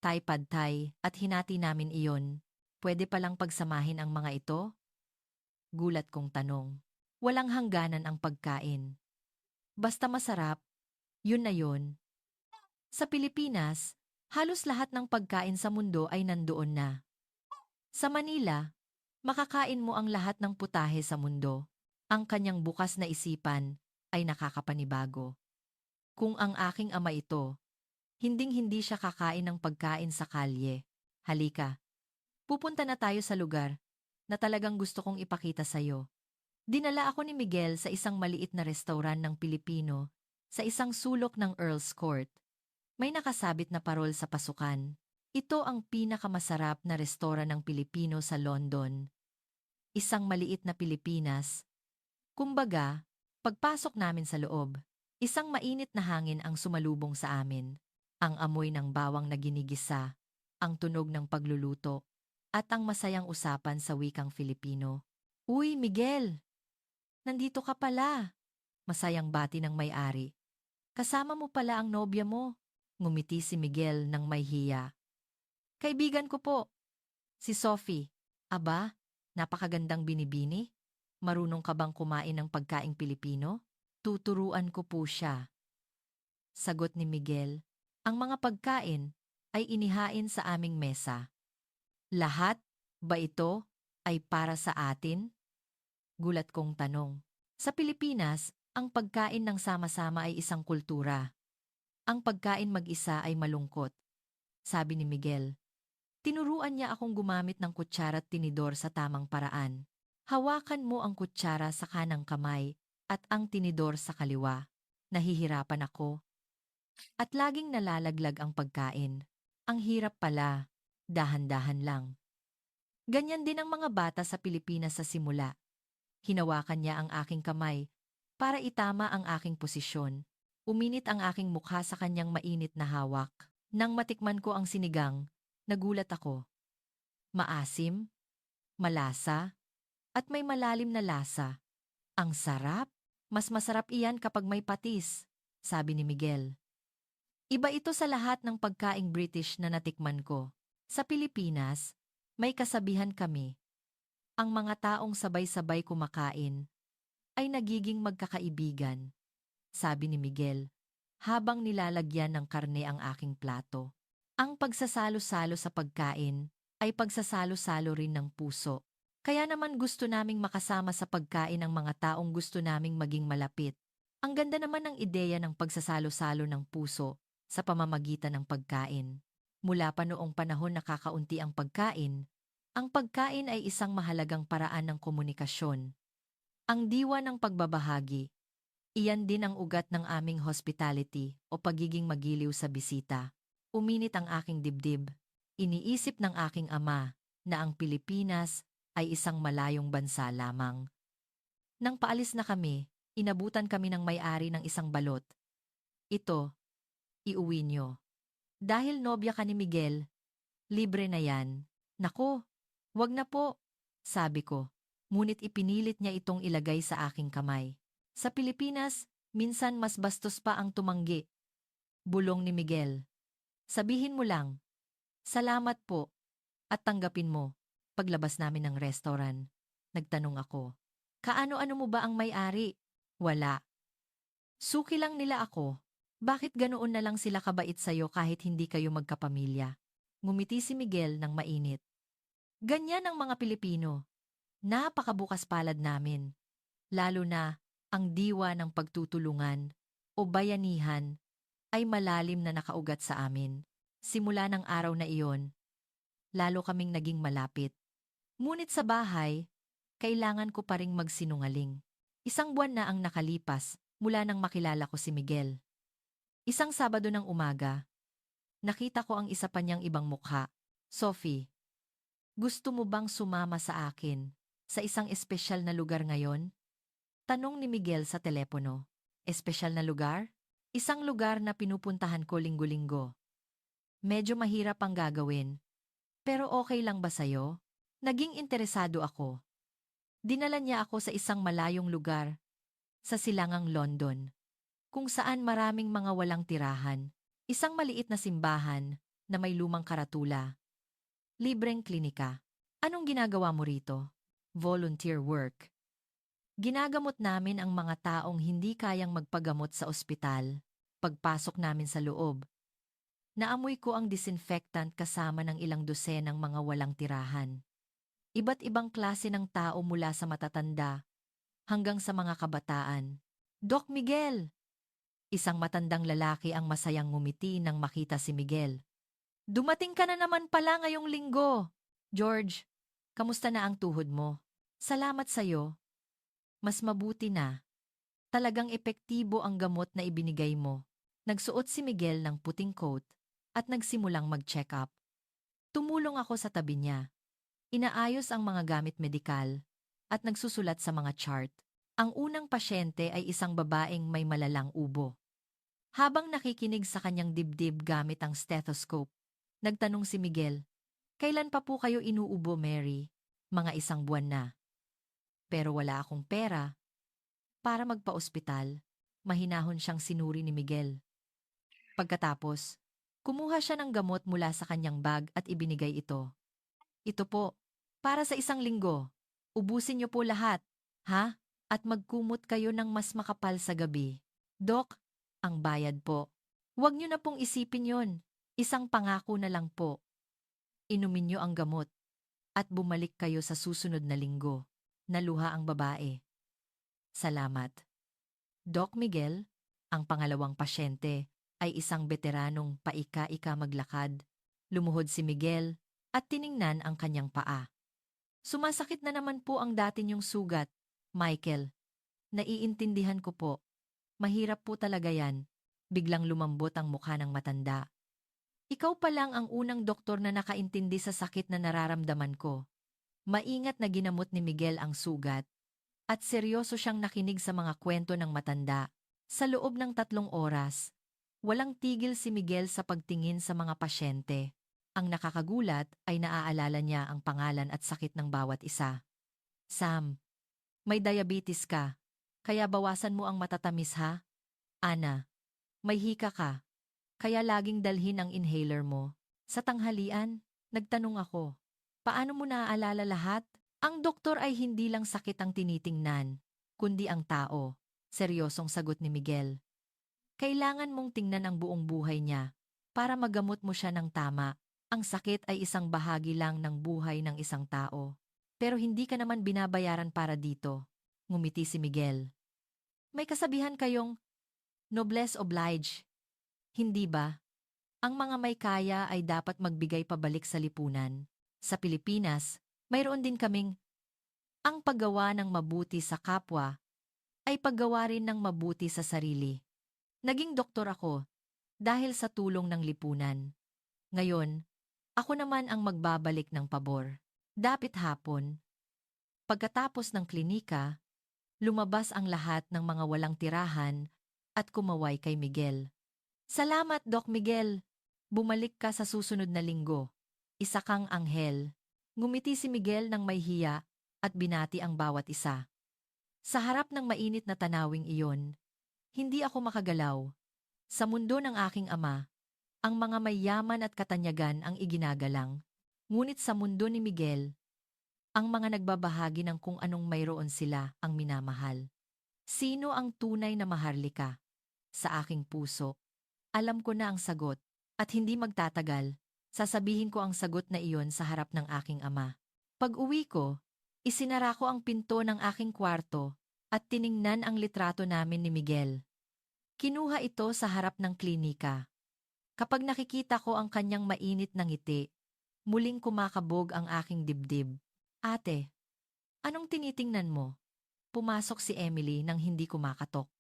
Thai pad thai at hinati namin iyon. Pwede palang pagsamahin ang mga ito? Gulat kong tanong. Walang hangganan ang pagkain. Basta masarap, yun na yun. Sa Pilipinas, halos lahat ng pagkain sa mundo ay nandoon na. Sa Manila, makakain mo ang lahat ng putahe sa mundo. Ang kanyang bukas na isipan ay nakakapanibago. Kung ang aking ama ito, hinding-hindi siya kakain ng pagkain sa kalye. Halika, pupunta na tayo sa lugar na talagang gusto kong ipakita sa'yo. Dinala ako ni Miguel sa isang maliit na restaurant ng Pilipino sa isang sulok ng Earl's Court. May nakasabit na parol sa pasukan. Ito ang pinakamasarap na restaurant ng Pilipino sa London. Isang maliit na Pilipinas. Kumbaga, pagpasok namin sa loob, isang mainit na hangin ang sumalubong sa amin. Ang amoy ng bawang na ginigisa, ang tunog ng pagluluto, at ang masayang usapan sa wikang Filipino. Uy, Miguel! Nandito ka pala! Masayang bati ng may-ari. Kasama mo pala ang nobya mo. Ngumiti si Miguel ng may hiya. Kaibigan ko po, si Sophie. Aba, napakagandang binibini. Marunong ka bang kumain ng pagkaing Pilipino? Tuturuan ko po siya. Sagot ni Miguel. Ang mga pagkain ay inihain sa aming mesa. Lahat ba ito ay para sa atin? Gulat kong tanong. Sa Pilipinas, ang pagkain ng sama-sama ay isang kultura. Ang pagkain mag-isa ay malungkot, sabi ni Miguel. Tinuruan niya akong gumamit ng kutsara at tinidor sa tamang paraan. Hawakan mo ang kutsara sa kanang kamay at ang tinidor sa kaliwa. Nahihirapan ako. At laging nalalaglag ang pagkain. Ang hirap pala, dahan-dahan lang. Ganyan din ang mga bata sa Pilipinas sa simula. Hinawakan niya ang aking kamay para itama ang aking posisyon. Uminit ang aking mukha sa kanyang mainit na hawak. Nang matikman ko ang sinigang, nagulat ako. Maasim, malasa, at may malalim na lasa. Ang sarap! Mas masarap iyan kapag may patis, sabi ni Miguel. Iba ito sa lahat ng pagkaing British na natikman ko. Sa Pilipinas, may kasabihan kami. Ang mga taong sabay-sabay kumakain ay nagiging magkakaibigan, sabi ni Miguel, habang nilalagyan ng karne ang aking plato. Ang pagsasalo-salo sa pagkain ay pagsasalo-salo rin ng puso. Kaya naman gusto naming makasama sa pagkain ang mga taong gusto naming maging malapit. Ang ganda naman ng ideya ng pagsasalo-salo ng puso sa pamamagitan ng pagkain. Mula pa noong panahon na kakaunti ang pagkain ay isang mahalagang paraan ng komunikasyon. Ang diwa ng pagbabahagi, iyan din ang ugat ng aming hospitality o pagiging magiliw sa bisita. Uminit ang aking dibdib. Iniisip ng aking ama na ang Pilipinas ay isang malayong bansa lamang. Nang paalis na kami, inabutan kami ng may-ari ng isang balot. Ito, iuwi nyo. Dahil nobya ka ni Miguel, libre na yan. Nako, wag na po, sabi ko. Ngunit ipinilit niya itong ilagay sa aking kamay. Sa Pilipinas, minsan mas bastos pa ang tumanggi. Bulong ni Miguel. Sabihin mo lang, salamat po, at tanggapin mo. Paglabas namin ng restaurant, nagtanong ako. Kaano-ano mo ba ang may-ari? Wala. Suki lang nila ako. Bakit ganoon na lang sila kabait sa'yo kahit hindi kayo magkapamilya? Ngumiti si Miguel ng mainit. Ganyan ang mga Pilipino. Napakabukas palad namin. Lalo na ang diwa ng pagtutulungan o bayanihan ay malalim na nakaugat sa amin. Simula ng araw na iyon, lalo kaming naging malapit. Ngunit sa bahay, kailangan ko pa ring magsinungaling. Isang buwan na ang nakalipas mula nang makilala ko si Miguel. Isang Sabado ng umaga, nakita ko ang isa pa niyang ibang mukha. Sophie, gusto mo bang sumama sa akin sa isang espesyal na lugar ngayon? Tanong ni Miguel sa telepono. Espesyal na lugar? Isang lugar na pinupuntahan ko linggo-linggo. Medyo mahirap ang gagawin, pero okay lang ba sa'yo? Naging interesado ako. Dinala niya ako sa isang malayong lugar, sa silangang London, kung saan maraming mga walang tirahan. Isang maliit na simbahan na may lumang karatula. Libreng klinika. Anong ginagawa mo rito? Volunteer work. Ginagamot namin ang mga taong hindi kayang magpagamot sa ospital. Pagpasok namin sa loob, naamoy ko ang disinfectant kasama ng ilang dosenang mga walang tirahan. Iba't ibang klase ng tao mula sa matatanda hanggang sa mga kabataan. Doc Miguel! Isang matandang lalaki ang masayang ngumiti nang makita si Miguel. Dumating ka na naman pala ngayong linggo. George, kamusta na ang tuhod mo? Salamat sa'yo. Mas mabuti na. Talagang epektibo ang gamot na ibinigay mo. Nagsuot si Miguel ng puting coat at nagsimulang mag-check up. Tumulong ako sa tabi niya. Inaayos ang mga gamit medikal at nagsusulat sa mga chart. Ang unang pasyente ay isang babaeng may malalang ubo. Habang nakikinig sa kanyang dibdib gamit ang stethoscope, nagtanong si Miguel, "Kailan pa po kayo inuubo, Mary?" "Mga 1 buwan na." "Pero wala akong pera para magpa-ospital." Mahinahon siyang sinuri ni Miguel. Pagkatapos, kumuha siya ng gamot mula sa kanyang bag at ibinigay ito. "Ito po, para sa 1 linggo. Ubusin niyo po lahat, ha? At magkumot kayo ng mas makapal sa gabi." "Dok, ang bayad po." "Huwag niyo na pong isipin yon. Isang pangako na lang po. Inumin niyo ang gamot at bumalik kayo sa susunod na linggo." Naluha ang babae. "Salamat." Doc Miguel, ang pangalawang pasyente, ay isang veteranong paika-ika maglakad. Lumuhod si Miguel at tiningnan ang kanyang paa. "Sumasakit na naman po ang dati niyong sugat, Michael. Naiintindihan ko po. Mahirap po talaga yan." Biglang lumambot ang mukha ng matanda. "Ikaw pa lang ang unang doktor na nakaintindi sa sakit na nararamdaman ko." Maingat na ginamot ni Miguel ang sugat at seryoso siyang nakinig sa mga kwento ng matanda. Sa loob ng 3 oras, walang tigil si Miguel sa pagtingin sa mga pasyente. Ang nakakagulat ay naaalala niya ang pangalan at sakit ng bawat isa. "Sam, may diabetes ka, kaya bawasan mo ang matatamis ha? Ana, may hika ka, kaya laging dalhin ang inhaler mo." Sa tanghalian, nagtanong ako, "Paano mo naaalala lahat?" "Ang doktor ay hindi lang sakit ang tinitingnan, kundi ang tao." Seryosong sagot ni Miguel. "Kailangan mong tingnan ang buong buhay niya para magamot mo siya ng tama. Ang sakit ay isang bahagi lang ng buhay ng isang tao. Pero hindi ka naman binabayaran para dito." Ngumiti si Miguel. "May kasabihan kayong noblesse oblige, hindi ba? Ang mga may kaya ay dapat magbigay pabalik sa lipunan. Sa Pilipinas, mayroon din kaming ang paggawa ng mabuti sa kapwa ay paggawa rin ng mabuti sa sarili." Naging doktor ako dahil sa tulong ng lipunan. Ngayon, ako naman ang magbabalik ng pabor. Dapit hapon, pagkatapos ng klinika, lumabas ang lahat ng mga walang tirahan at kumaway kay Miguel. "Salamat, Doc Miguel. Bumalik ka sa susunod na linggo. Isa kang anghel." Ngumiti si Miguel ng may hiya at binati ang bawat isa. Sa harap ng mainit na tanawing iyon, hindi ako makagalaw. Sa mundo ng aking ama, ang mga mayaman at katanyagan ang iginagalang. Ngunit sa mundo ni Miguel, ang mga nagbabahagi ng kung anong mayroon sila ang minamahal. Sino ang tunay na maharlika? Sa aking puso, alam ko na ang sagot, at hindi magtatagal, sasabihin ko ang sagot na iyon sa harap ng aking ama. Pag-uwi ko, isinara ko ang pinto ng aking kwarto at tiningnan ang litrato namin ni Miguel. Kinuha ito sa harap ng klinika. Kapag nakikita ko ang kanyang mainit na ngiti, muling kumakabog ang aking dibdib. Ate, anong tinitingnan mo? Pumasok si Emily nang hindi kumakatok.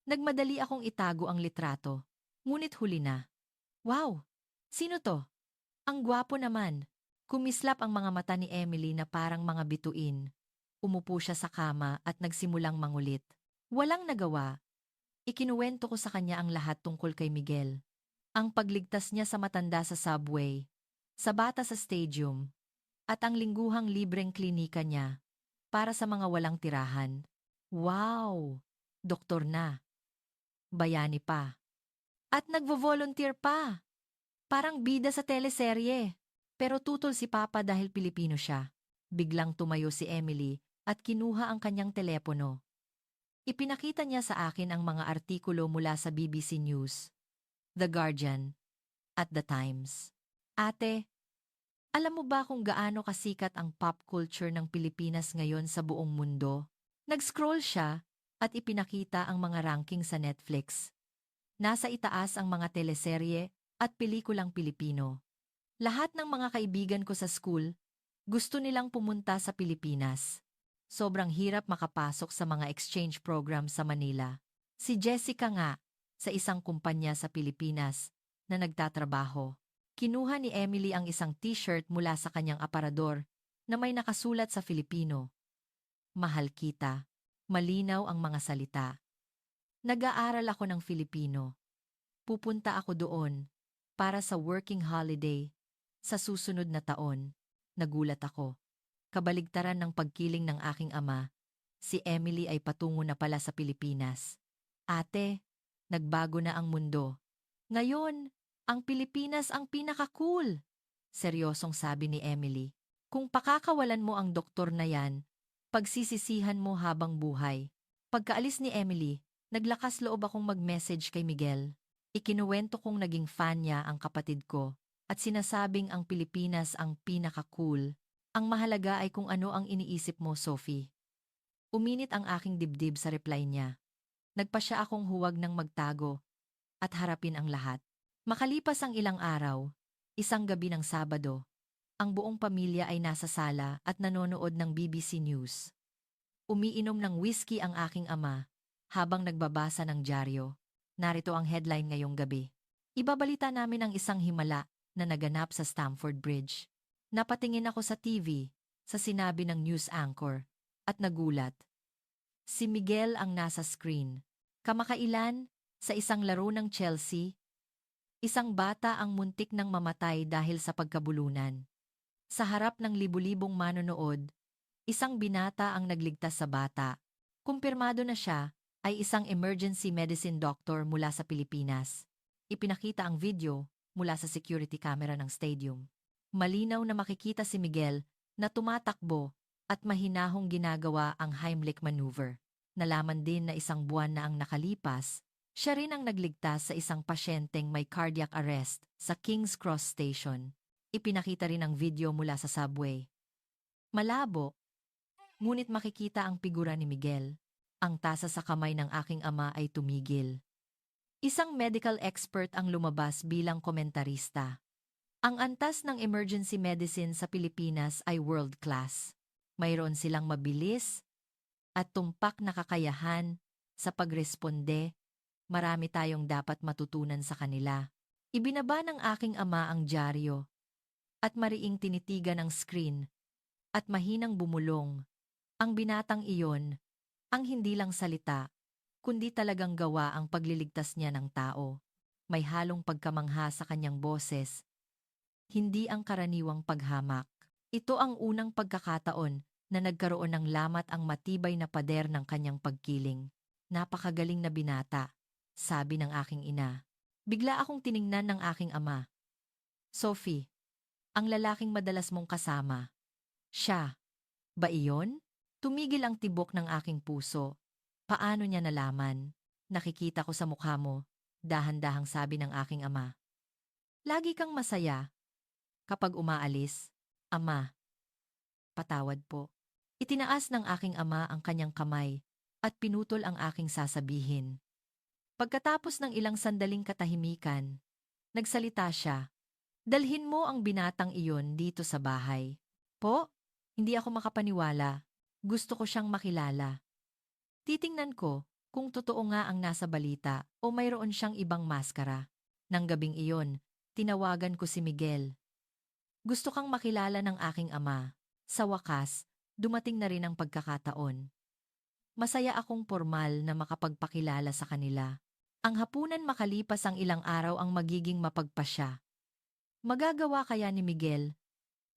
Nagmadali akong itago ang litrato. Ngunit huli na. Wow! Sino to? Ang gwapo naman. Kumislap ang mga mata ni Emily na parang mga bituin. Umupo siya sa kama at nagsimulang mangulit. Walang nagawa. Ikinuwento ko sa kanya ang lahat tungkol kay Miguel. Ang pagligtas niya sa matanda sa subway, sa bata sa stadium, at ang lingguhang libreng klinika niya para sa mga walang tirahan. Wow! Doktor na. Bayani pa. At nagvo-volunteer pa. Parang bida sa teleserye. Pero tutol si Papa dahil Pilipino siya. Biglang tumayo si Emily at kinuha ang kanyang telepono. Ipinakita niya sa akin ang mga artikulo mula sa BBC News, The Guardian, at The Times. Ate, alam mo ba kung gaano kasikat ang pop culture ng Pilipinas ngayon sa buong mundo? Nag-scroll siya at ipinakita ang mga ranking sa Netflix. Nasa itaas ang mga teleserye at pelikulang Pilipino. Lahat ng mga kaibigan ko sa school, gusto nilang pumunta sa Pilipinas. Sobrang hirap makapasok sa mga exchange program sa Manila. Si Jessica nga, sa isang kumpanya sa Pilipinas, na nagtatrabaho. Kinuha ni Emily ang isang t-shirt mula sa kanyang aparador na may nakasulat sa Filipino. Mahal kita. Malinaw ang mga salita. Nag-aaral ako ng Filipino. Pupunta ako doon para sa working holiday sa susunod na taon. Nagulat ako. Kabaligtaran ng pagkiling ng aking ama, si Emily ay patungo na pala sa Pilipinas. Ate, nagbago na ang mundo. Ngayon, ang Pilipinas ang pinaka-cool. Seryosong sabi ni Emily. Kung pakakawalan mo ang doktor na yan, pagsisisihan mo habang buhay. Pagkaalis ni Emily, naglakas loob akong mag-message kay Miguel. Ikinuwento kong naging fan niya ang kapatid ko at sinasabing ang Pilipinas ang pinaka-cool. Ang mahalaga ay kung ano ang iniisip mo, Sophie. Uminit ang aking dibdib sa reply niya. Nagpasya akong huwag nang magtago at harapin ang lahat. Makalipas ang ilang araw, isang gabi ng Sabado, ang buong pamilya ay nasa sala at nanonood ng BBC News. Umiinom ng whiskey ang aking ama habang nagbabasa ng dyaryo. Narito ang headline ngayong gabi. Ibabalita namin ang isang himala na naganap sa Stamford Bridge. Napatingin ako sa TV, sa sinabi ng news anchor, at nagulat. Si Miguel ang nasa screen. Kamakailan, sa isang laro ng Chelsea, isang bata ang muntik nang mamatay dahil sa pagkabulunan. Sa harap ng libu-libong manonood, isang binata ang nagligtas sa bata. Kumpirmado na siya ay isang emergency medicine doctor mula sa Pilipinas. Ipinakita ang video mula sa security camera ng stadium. Malinaw na makikita si Miguel na tumatakbo at mahinahong ginagawa ang Heimlich maneuver. Nalaman din na isang buwan na ang nakalipas, siya rin ang nagligtas sa isang pasyenteng may cardiac arrest sa King's Cross Station. Ipinakita rin ang video mula sa subway. Malabo, ngunit makikita ang figura ni Miguel. Ang tasa sa kamay ng aking ama ay tumigil. Isang medical expert ang lumabas bilang komentarista. Ang antas ng emergency medicine sa Pilipinas ay world class. Mayroon silang mabilis at tumpak na kakayahan sa pagresponde. Marami tayong dapat matutunan sa kanila. Ibinaba ng aking ama ang dyaryo at mariing tinitigan ng screen at mahinang bumulong. Ang binatang iyon, ang hindi lang salita, kundi talagang gawa ang pagliligtas niya ng tao. May halong pagkamangha sa kanyang boses. Hindi ang karaniwang paghamak. Ito ang unang pagkakataon na nagkaroon ng lamat ang matibay na pader ng kanyang pagkiling. Napakagaling na binata, sabi ng aking ina. Bigla akong tiningnan ng aking ama. Sophie, ang lalaking madalas mong kasama. Siya. Ba iyon? Tumigil ang tibok ng aking puso. Paano niya nalaman? Nakikita ko sa mukha mo, dahan-dahang sabi ng aking ama. Lagi kang masaya. Kapag umaalis, ama. Patawad po. Itinaas ng aking ama ang kanyang kamay at pinutol ang aking sasabihin. Pagkatapos ng ilang sandaling katahimikan, Nagsalita siya. Dalhin mo ang binatang iyon dito sa bahay. Po? Hindi ako makapaniwala. Gusto ko siyang makilala. Titingnan ko kung totoo nga ang nasa balita o mayroon siyang ibang maskara. Nang gabing iyon, tinawagan ko si Miguel. Gusto kang makilala ng aking ama. Sa wakas, dumating na rin ang pagkakataon. Masaya akong formal na makapagpakilala sa kanila. Ang hapunan makalipas ang ilang araw ang magiging mapagpasya. Magagawa kaya ni Miguel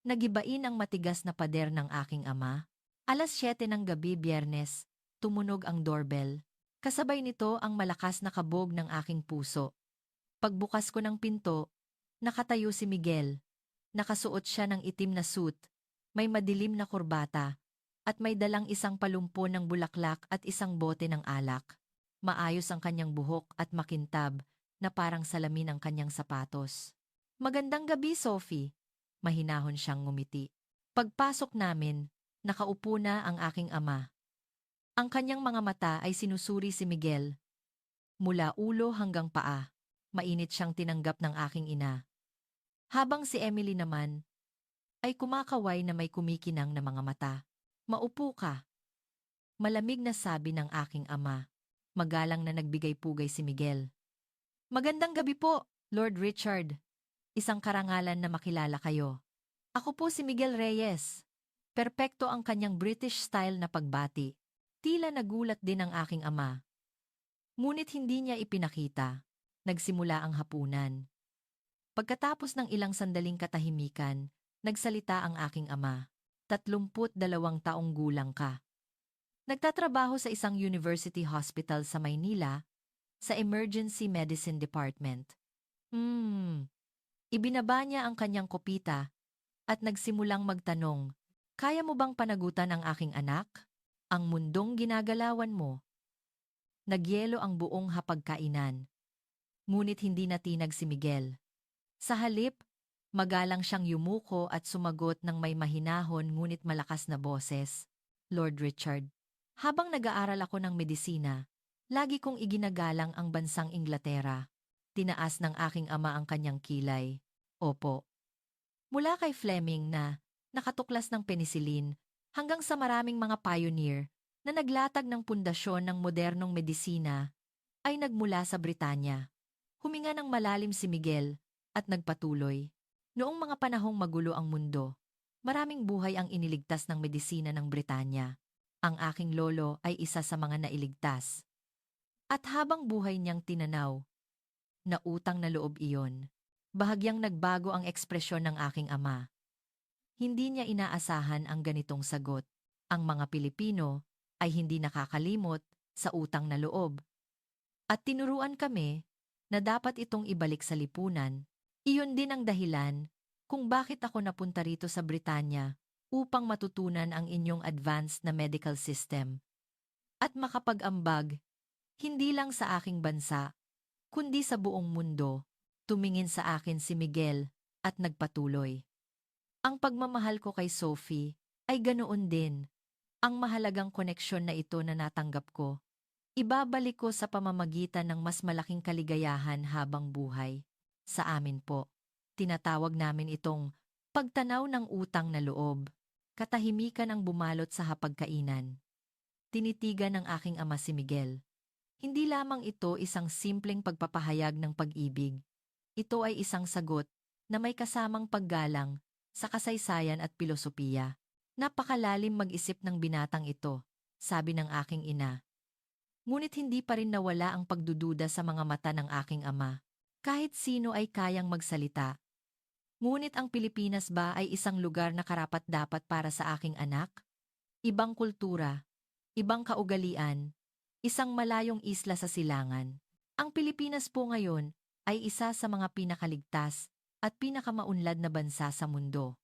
nagibain ang matigas na pader ng aking ama? 7:00 ng gabi Biyernes, tumunog ang doorbell. Kasabay nito ang malakas na kabog ng aking puso. Pagbukas ko ng pinto, nakatayo si Miguel. Nakasuot siya ng itim na suit, may madilim na kurbata, at may dalang isang palumpo ng bulaklak at isang bote ng alak. Maayos ang kanyang buhok at makintab na parang salamin ang kanyang sapatos. Magandang gabi, Sophie. Mahinahon siyang ngumiti. Pagpasok namin, nakaupo na ang aking ama. Ang kanyang mga mata ay sinusuri si Miguel. Mula ulo hanggang paa, mainit siyang tinanggap ng aking ina. Habang si Emily naman, ay kumakaway na may kumikinang na mga mata. Maupo ka. Malamig na sabi ng aking ama. Magalang na nagbigay-pugay si Miguel. Magandang gabi po, Lord Richard. Isang karangalan na makilala kayo. Ako po si Miguel Reyes. Perpekto ang kanyang British style na pagbati. Tila nagulat din ang aking ama. Ngunit hindi niya ipinakita. Nagsimula ang hapunan. Pagkatapos ng ilang sandaling katahimikan, nagsalita ang aking ama. 32 taong gulang ka. Nagtatrabaho sa isang university hospital sa Maynila, sa Emergency Medicine Department. Ibinaba niya ang kanyang kopita at nagsimulang magtanong, kaya mo bang panagutan ang aking anak? Ang mundong ginagalawan mo. Nagyelo ang buong hapagkainan. Ngunit hindi natinag si Miguel. Sa halip, magalang siyang yumuko at sumagot ng may mahinahon ngunit malakas na boses. Lord Richard, habang nag-aaral ako ng medisina, lagi kong iginagalang ang bansang Inglaterra. Tinaas ng aking ama ang kanyang kilay. Opo. Mula kay Fleming na nakatuklas ng penicillin hanggang sa maraming mga pioneer na naglatag ng pundasyon ng modernong medisina ay nagmula sa Britanya. Huminga ng malalim si Miguel at nagpatuloy. Noong mga panahong magulo ang mundo, maraming buhay ang iniligtas ng medisina ng Britanya. Ang aking lolo ay isa sa mga nailigtas. At habang buhay niyang tinanaw, na utang na loob iyon. Bahagyang nagbago ang ekspresyon ng aking ama. Hindi niya inaasahan ang ganitong sagot. Ang mga Pilipino ay hindi nakakalimot sa utang na loob. At tinuruan kami na dapat itong ibalik sa lipunan. Iyon din ang dahilan kung bakit ako napunta rito sa Britanya upang matutunan ang inyong advanced na medical system. At makapag-ambag, hindi lang sa aking bansa, kundi sa buong mundo. Tumingin sa akin si Miguel at nagpatuloy. Ang pagmamahal ko kay Sophie ay ganoon din. Ang mahalagang koneksyon na ito na natanggap ko, ibabalik ko sa pamamagitan ng mas malaking kaligayahan habang buhay. Sa amin po, tinatawag namin itong pagtanaw ng utang na loob. Katahimikan ang bumalot sa hapagkainan. Tinitigan ng aking ama si Miguel. Hindi lamang ito isang simpleng pagpapahayag ng pag-ibig. Ito ay isang sagot na may kasamang paggalang sa kasaysayan at pilosopiya. Napakalalim mag-isip ng binatang ito, sabi ng aking ina. Ngunit hindi pa rin nawala ang pagdududa sa mga mata ng aking ama. Kahit sino ay kayang magsalita. Ngunit ang Pilipinas ba ay isang lugar na karapat-dapat para sa aking anak? Ibang kultura, ibang kaugalian, isang malayong isla sa silangan. Ang Pilipinas po ngayon ay isa sa mga pinakaligtas at pinakamaunlad na bansa sa mundo.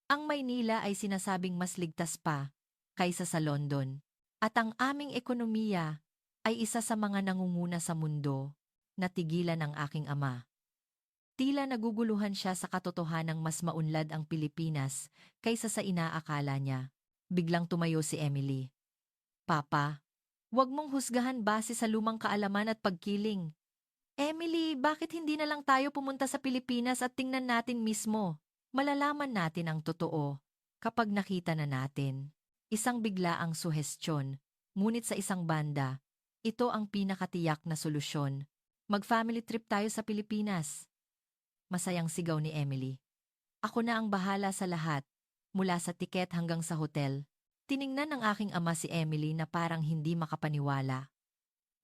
Ang Maynila ay sinasabing mas ligtas pa kaysa sa London. At ang aming ekonomiya ay isa sa mga nangunguna sa mundo, natigilan ang aking ama. Tila naguguluhan siya sa katotohanang mas maunlad ang Pilipinas kaysa sa inaakala niya. Biglang tumayo si Emily. Papa, huwag mong husgahan base sa lumang kaalaman at pagkiling. Emily, bakit hindi na lang tayo pumunta sa Pilipinas at tingnan natin mismo? Malalaman natin ang totoo kapag nakita na natin. Isang biglaang suhestyon, ngunit sa isang banda, ito ang pinakatiyak na solusyon. Mag-family trip tayo sa Pilipinas. Masayang sigaw ni Emily. Ako na ang bahala sa lahat, mula sa tiket hanggang sa hotel. Tiningnan ng aking ama si Emily na parang hindi makapaniwala.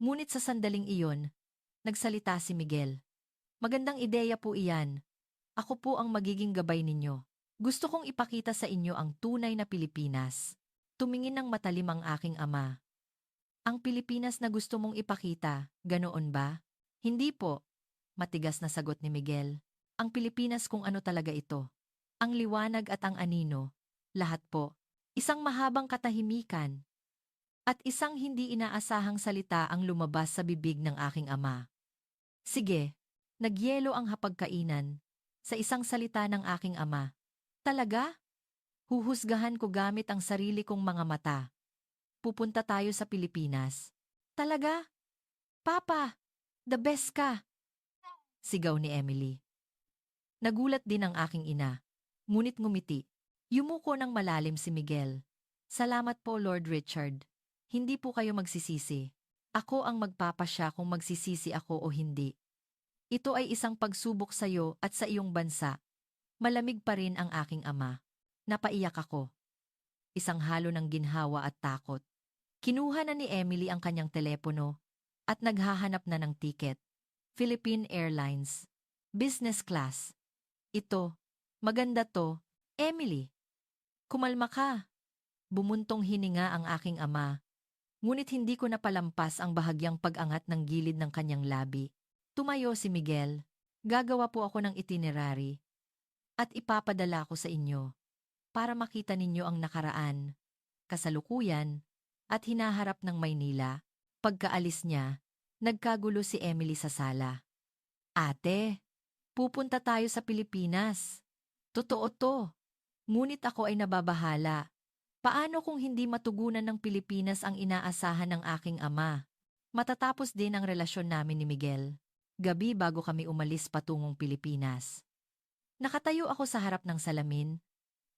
Ngunit sa sandaling iyon, nagsalita si Miguel. Magandang ideya po iyan. Ako po ang magiging gabay ninyo. Gusto kong ipakita sa inyo ang tunay na Pilipinas. Tumingin ng matalim ang aking ama. Ang Pilipinas na gusto mong ipakita, ganoon ba? Hindi po, matigas na sagot ni Miguel. Ang Pilipinas kung ano talaga ito. Ang liwanag at ang anino. Lahat po. Isang mahabang katahimikan. At isang hindi inaasahang salita ang lumabas sa bibig ng aking ama. Sige, nagyelo ang hapagkainan. Sa isang salita ng aking ama. Talaga? Huhusgahan ko gamit ang sarili kong mga mata. Pupunta tayo sa Pilipinas. Talaga? Papa, the best ka! Sigaw ni Emily. Nagulat din ang aking ina. Ngunit ngumiti. Yumuko ng malalim si Miguel. Salamat po, Lord Richard. Hindi po kayo magsisisi. Ako ang magpapasya kung magsisisi ako o hindi. Ito ay isang pagsubok sa iyo at sa iyong bansa. Malamig pa rin ang aking ama. Napaiyak ako. Isang halo ng ginhawa at takot. Kinuha na ni Emily ang kanyang telepono at naghahanap na ng tiket. Philippine Airlines. Business class. Ito. Maganda to. Emily. Kumalma ka. Bumuntong hininga ang aking ama. Ngunit hindi ko napalampas ang bahagyang pag-angat ng gilid ng kanyang labi. Tumayo si Miguel. Gagawa po ako ng itinerary. At ipapadala ko sa inyo. Para makita ninyo ang nakaraan, kasalukuyan, at hinaharap ng Maynila. Pagkaalis niya, nagkagulo si Emily sa sala. Ate, pupunta tayo sa Pilipinas. Totoo to. Ngunit ako ay nababahala. Paano kung hindi matugunan ng Pilipinas ang inaasahan ng aking ama? Matatapos din ang relasyon namin ni Miguel. Gabi bago kami umalis patungong Pilipinas. Nakatayo ako sa harap ng salamin.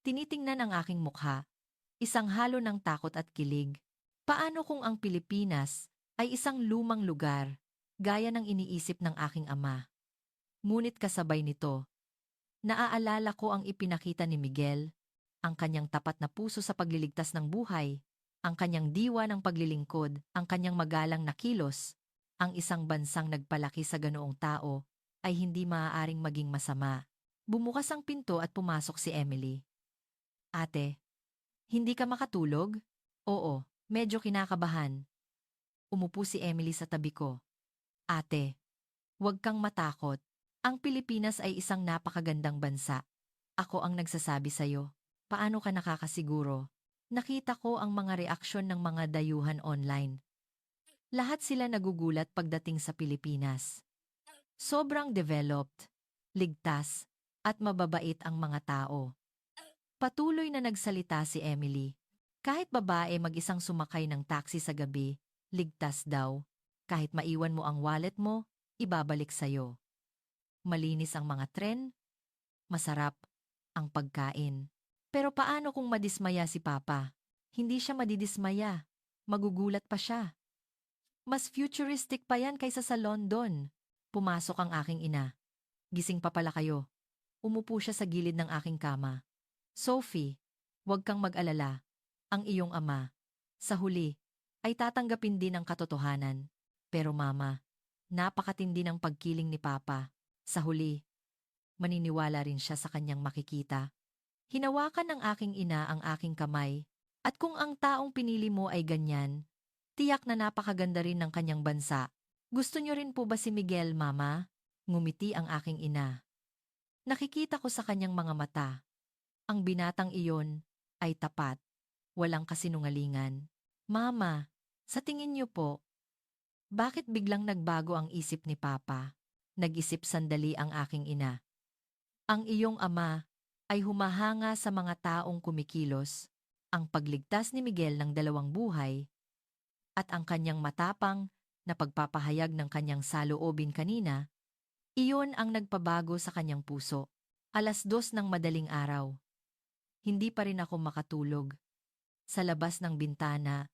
Tinitingnan ang aking mukha. Isang halo ng takot at kilig. Paano kung ang Pilipinas ay isang lumang lugar, gaya ng iniisip ng aking ama? Ngunit kasabay nito, naaalala ko ang ipinakita ni Miguel, ang kanyang tapat na puso sa pagliligtas ng buhay, ang kanyang diwa ng paglilingkod, ang kanyang magalang na kilos, ang isang bansang nagpalaki sa ganoong tao ay hindi maaaring maging masama. Bumukas ang pinto at pumasok si Emily. Ate, hindi ka makatulog? Oo, medyo kinakabahan. Umupo si Emily sa tabi ko. Ate, huwag kang matakot. Ang Pilipinas ay isang napakagandang bansa. Ako ang nagsasabi sa'yo. Paano ka nakakasiguro? Nakita ko ang mga reaksyon ng mga dayuhan online. Lahat sila nagugulat pagdating sa Pilipinas. Sobrang developed, ligtas, at mababait ang mga tao. Patuloy na nagsalita si Emily. Kahit babae mag-isang sumakay ng taxi sa gabi, ligtas daw. Kahit maiwan mo ang wallet mo, ibabalik sa'yo. Malinis ang mga tren, masarap ang pagkain. Pero paano kung madismaya si Papa? Hindi siya madidismaya. Magugulat pa siya. Mas futuristic pa yan kaysa sa London. Pumasok ang aking ina. Gising pa pala kayo. Umupo siya sa gilid ng aking kama. Sophie, huwag kang mag-alala. Ang iyong ama, sa huli, ay tatanggapin din ang katotohanan. Pero mama, napakatindi ng pagkiling ni Papa. Sa huli, maniniwala rin siya sa kanyang makikita. Hinawakan ng aking ina ang aking kamay. At kung ang taong pinili mo ay ganyan, tiyak na napakaganda rin ng kanyang bansa. Gusto niyo rin po ba si Miguel, mama? Ngumiti ang aking ina. Nakikita ko sa kanyang mga mata. Ang binatang iyon ay tapat, walang kasinungalingan. Mama, sa tingin niyo po, bakit biglang nagbago ang isip ni Papa? Nag-isip sandali ang aking ina. Ang iyong ama ay humahanga sa mga taong kumikilos, ang pagligtas ni Miguel ng dalawang buhay, at ang kanyang matapang na pagpapahayag ng kanyang saloobin kanina, iyon ang nagpabago sa kanyang puso. 2:00 ng madaling araw. Hindi pa rin ako makatulog. Sa labas ng bintana,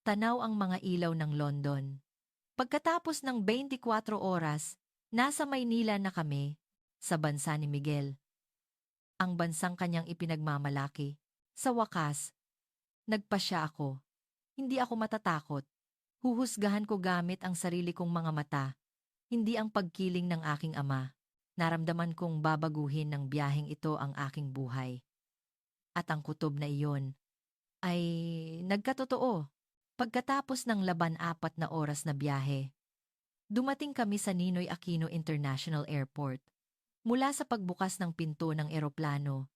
tanaw ang mga ilaw ng London. Pagkatapos ng 24 oras, nasa Maynila na kami, sa bansa ni Miguel. Ang bansang kanyang ipinagmamalaki. Sa wakas, nagpasya ako. Hindi ako matatakot. Huhusgahan ko gamit ang sarili kong mga mata, hindi ang pagkiling ng aking ama. Naramdaman kong babaguhin ng biyaheng ito ang aking buhay. At ang kutob na iyon ay nagkatotoo. Pagkatapos ng 4 na oras na biyahe, dumating kami sa Ninoy Aquino International Airport. Mula sa pagbukas ng pinto ng eroplano,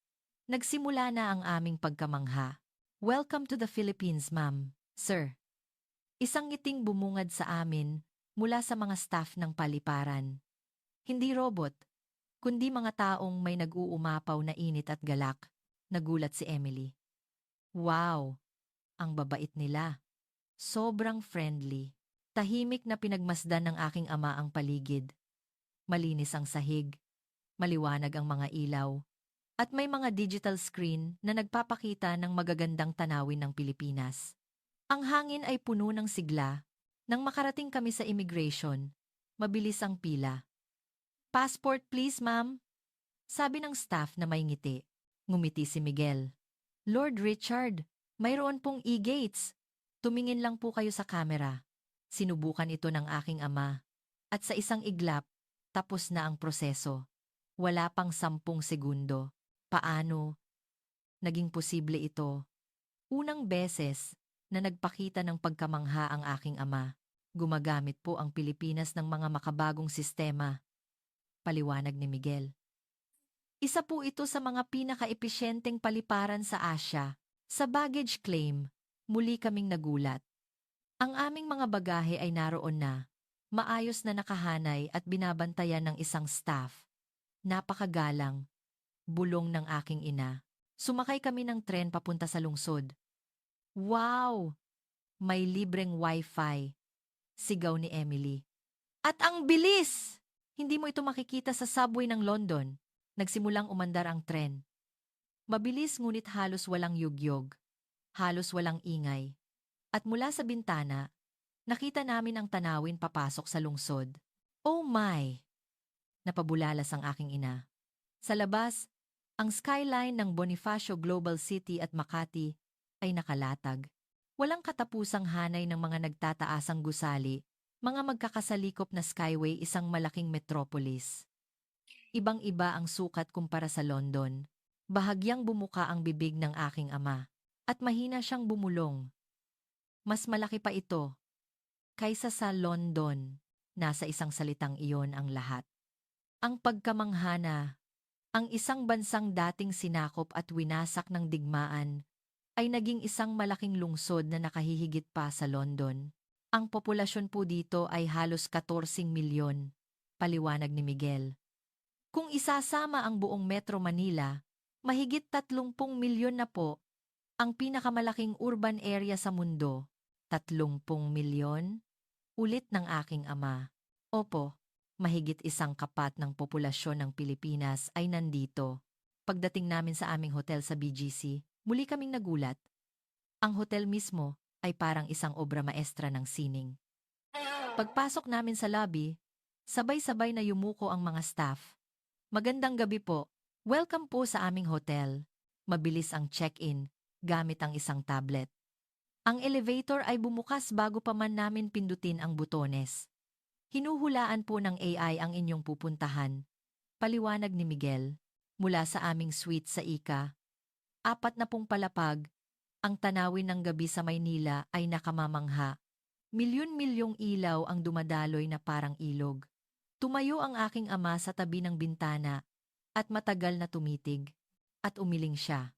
nagsimula na ang aming pagkamangha. Welcome to the Philippines, ma'am, sir. Isang ngiting bumungad sa amin mula sa mga staff ng paliparan. Hindi robot, kundi mga taong may nag-uumapaw na init at galak. Nagulat si Emily. Wow, ang babait nila. Sobrang friendly. Tahimik na pinagmasdan ng aking ama ang paligid. Malinis ang sahig, maliwanag ang mga ilaw, at may mga digital screen na nagpapakita ng magagandang tanawin ng Pilipinas. Ang hangin ay puno ng sigla. Nang makarating kami sa immigration, mabilis ang pila. Passport please, ma'am. Sabi ng staff na may ngiti. Ngumiti si Miguel. Lord Richard, mayroon pong e-gates. Tumingin lang po kayo sa camera. Sinubukan ito ng aking ama. At sa isang iglap, tapos na ang proseso. Wala pang 10 segundo. Paano? Naging posible ito. Unang beses na nagpakita ng pagkamangha ang aking ama. Gumagamit po ang Pilipinas ng mga makabagong sistema. Paliwanag ni Miguel. Isa po ito sa mga pinaka-episyenteng paliparan sa Asya. Sa baggage claim, muli kaming nagulat. Ang aming mga bagahe ay naroon na, maayos na nakahanay at binabantayan ng isang staff. Napakagalang, bulong ng aking ina. Sumakay kami ng tren papunta sa lungsod. Wow! May libreng wifi, sigaw ni Emily. At ang bilis! Hindi mo ito makikita sa subway ng London. Nagsimulang umandar ang tren. Mabilis ngunit halos walang yugyog, halos walang ingay. At mula sa bintana, nakita namin ang tanawin papasok sa lungsod. Oh my! Napabulalas ang aking ina. Sa labas, ang skyline ng Bonifacio Global City at Makati ay nakalatag. Walang katapusang hanay ng mga nagtataasang gusali, mga magkakasalikop na skyway, isang malaking metropolis. Ibang-iba ang sukat kumpara sa London. Bahagyang bumuka ang bibig ng aking ama, at mahina siyang bumulong. Mas malaki pa ito kaysa sa London. Nasa isang salitang iyon ang lahat. Ang pagkamanghana, ang isang bansang dating sinakop at winasak ng digmaan, ay naging isang malaking lungsod na nakahihigit pa sa London. Ang populasyon po dito ay halos 14 milyon, paliwanag ni Miguel. Kung isasama ang buong Metro Manila, mahigit 30 milyon na po ang pinakamalaking urban area sa mundo. 30 milyon? Ulit ng aking ama. Opo, mahigit isang kapat ng populasyon ng Pilipinas ay nandito. Pagdating namin sa aming hotel sa BGC, muli kaming nagulat. Ang hotel mismo ay parang isang obra maestra ng sining. Pagpasok namin sa lobby, sabay-sabay na yumuko ang mga staff. Magandang gabi po. Welcome po sa aming hotel. Mabilis ang check-in gamit ang isang tablet. Ang elevator ay bumukas bago pa man namin pindutin ang butones. Hinuhulaan po ng AI ang inyong pupuntahan. Paliwanag ni Miguel. Mula sa aming suite sa Ika, 40 palapag, ang tanawin ng gabi sa Maynila ay nakamamangha. Milyon-milyong ilaw ang dumadaloy na parang ilog. Tumayo ang aking ama sa tabi ng bintana at matagal na tumitig at umiling siya.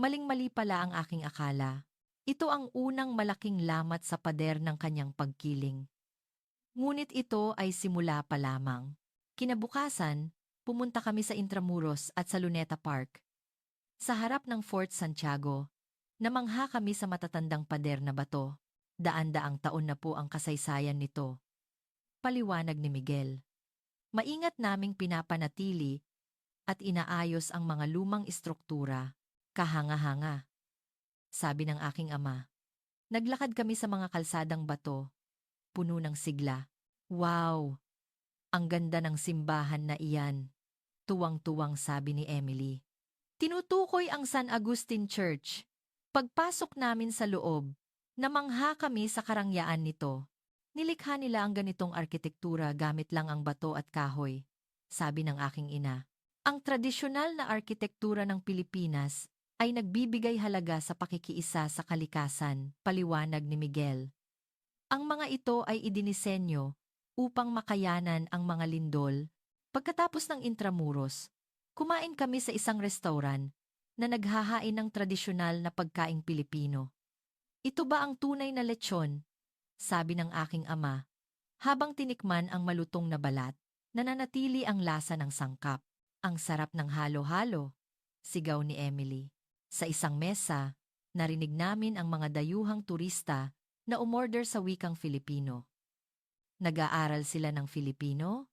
Maling-mali pala ang aking akala. Ito ang unang malaking lamat sa pader ng kanyang pagkiling. Ngunit ito ay simula pa lamang. Kinabukasan, pumunta kami sa Intramuros at sa Luneta Park. Sa harap ng Fort Santiago, namangha kami sa matatandang pader na bato. Daan-daang taon na po ang kasaysayan nito, paliwanag ni Miguel. Maingat naming pinapanatili at inaayos ang mga lumang istruktura, kahanga-hanga, sabi ng aking ama. Naglakad kami sa mga kalsadang bato, puno ng sigla. Wow! Ang ganda ng simbahan na iyan, tuwang-tuwang sabi ni Emily. Tinutukoy ang San Agustin Church. Pagpasok namin sa loob, namangha kami sa karangyaan nito. Nilikha nila ang ganitong arkitektura gamit lang ang bato at kahoy, sabi ng aking ina. Ang tradisyonal na arkitektura ng Pilipinas ay nagbibigay halaga sa pakikiisa sa kalikasan, paliwanag ni Miguel. Ang mga ito ay idinisenyo upang makayanan ang mga lindol. Pagkatapos ng Intramuros, kumain kami sa isang restaurant na naghahain ng tradisyonal na pagkaing Pilipino. Ito ba ang tunay na lechon? Sabi ng aking ama, habang tinikman ang malutong na balat, nananatili ang lasa ng sangkap. Ang sarap ng halo-halo, sigaw ni Emily. Sa isang mesa, narinig namin ang mga dayuhang turista na umorder sa wikang Filipino. Nag-aaral sila ng Filipino?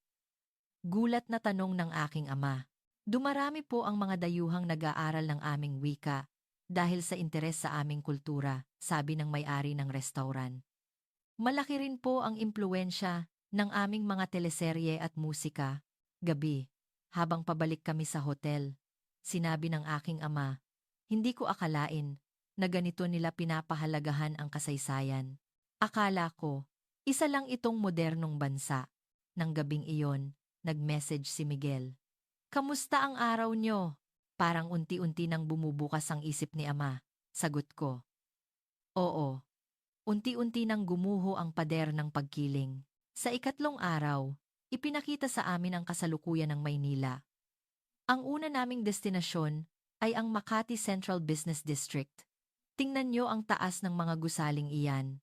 Gulat na tanong ng aking ama. Dumarami po ang mga dayuhang nag-aaral ng aming wika dahil sa interes sa aming kultura, sabi ng may-ari ng restaurant. Malaki rin po ang impluensya ng aming mga teleserye at musika. Gabi, habang pabalik kami sa hotel, sinabi ng aking ama, hindi ko akalain na ganito nila pinapahalagahan ang kasaysayan. Akala ko, isa lang itong modernong bansa. Nang gabing iyon, nag-message si Miguel. Kamusta ang araw nyo? Parang unti-unti nang bumubukas ang isip ni ama. Sagot ko. Oo. Unti-unti nang gumuho ang pader ng pagkiling. Sa ikatlong araw, ipinakita sa amin ang kasalukuyan ng Maynila. Ang una naming destinasyon ay ang Makati Central Business District. Tingnan nyo ang taas ng mga gusaling iyan.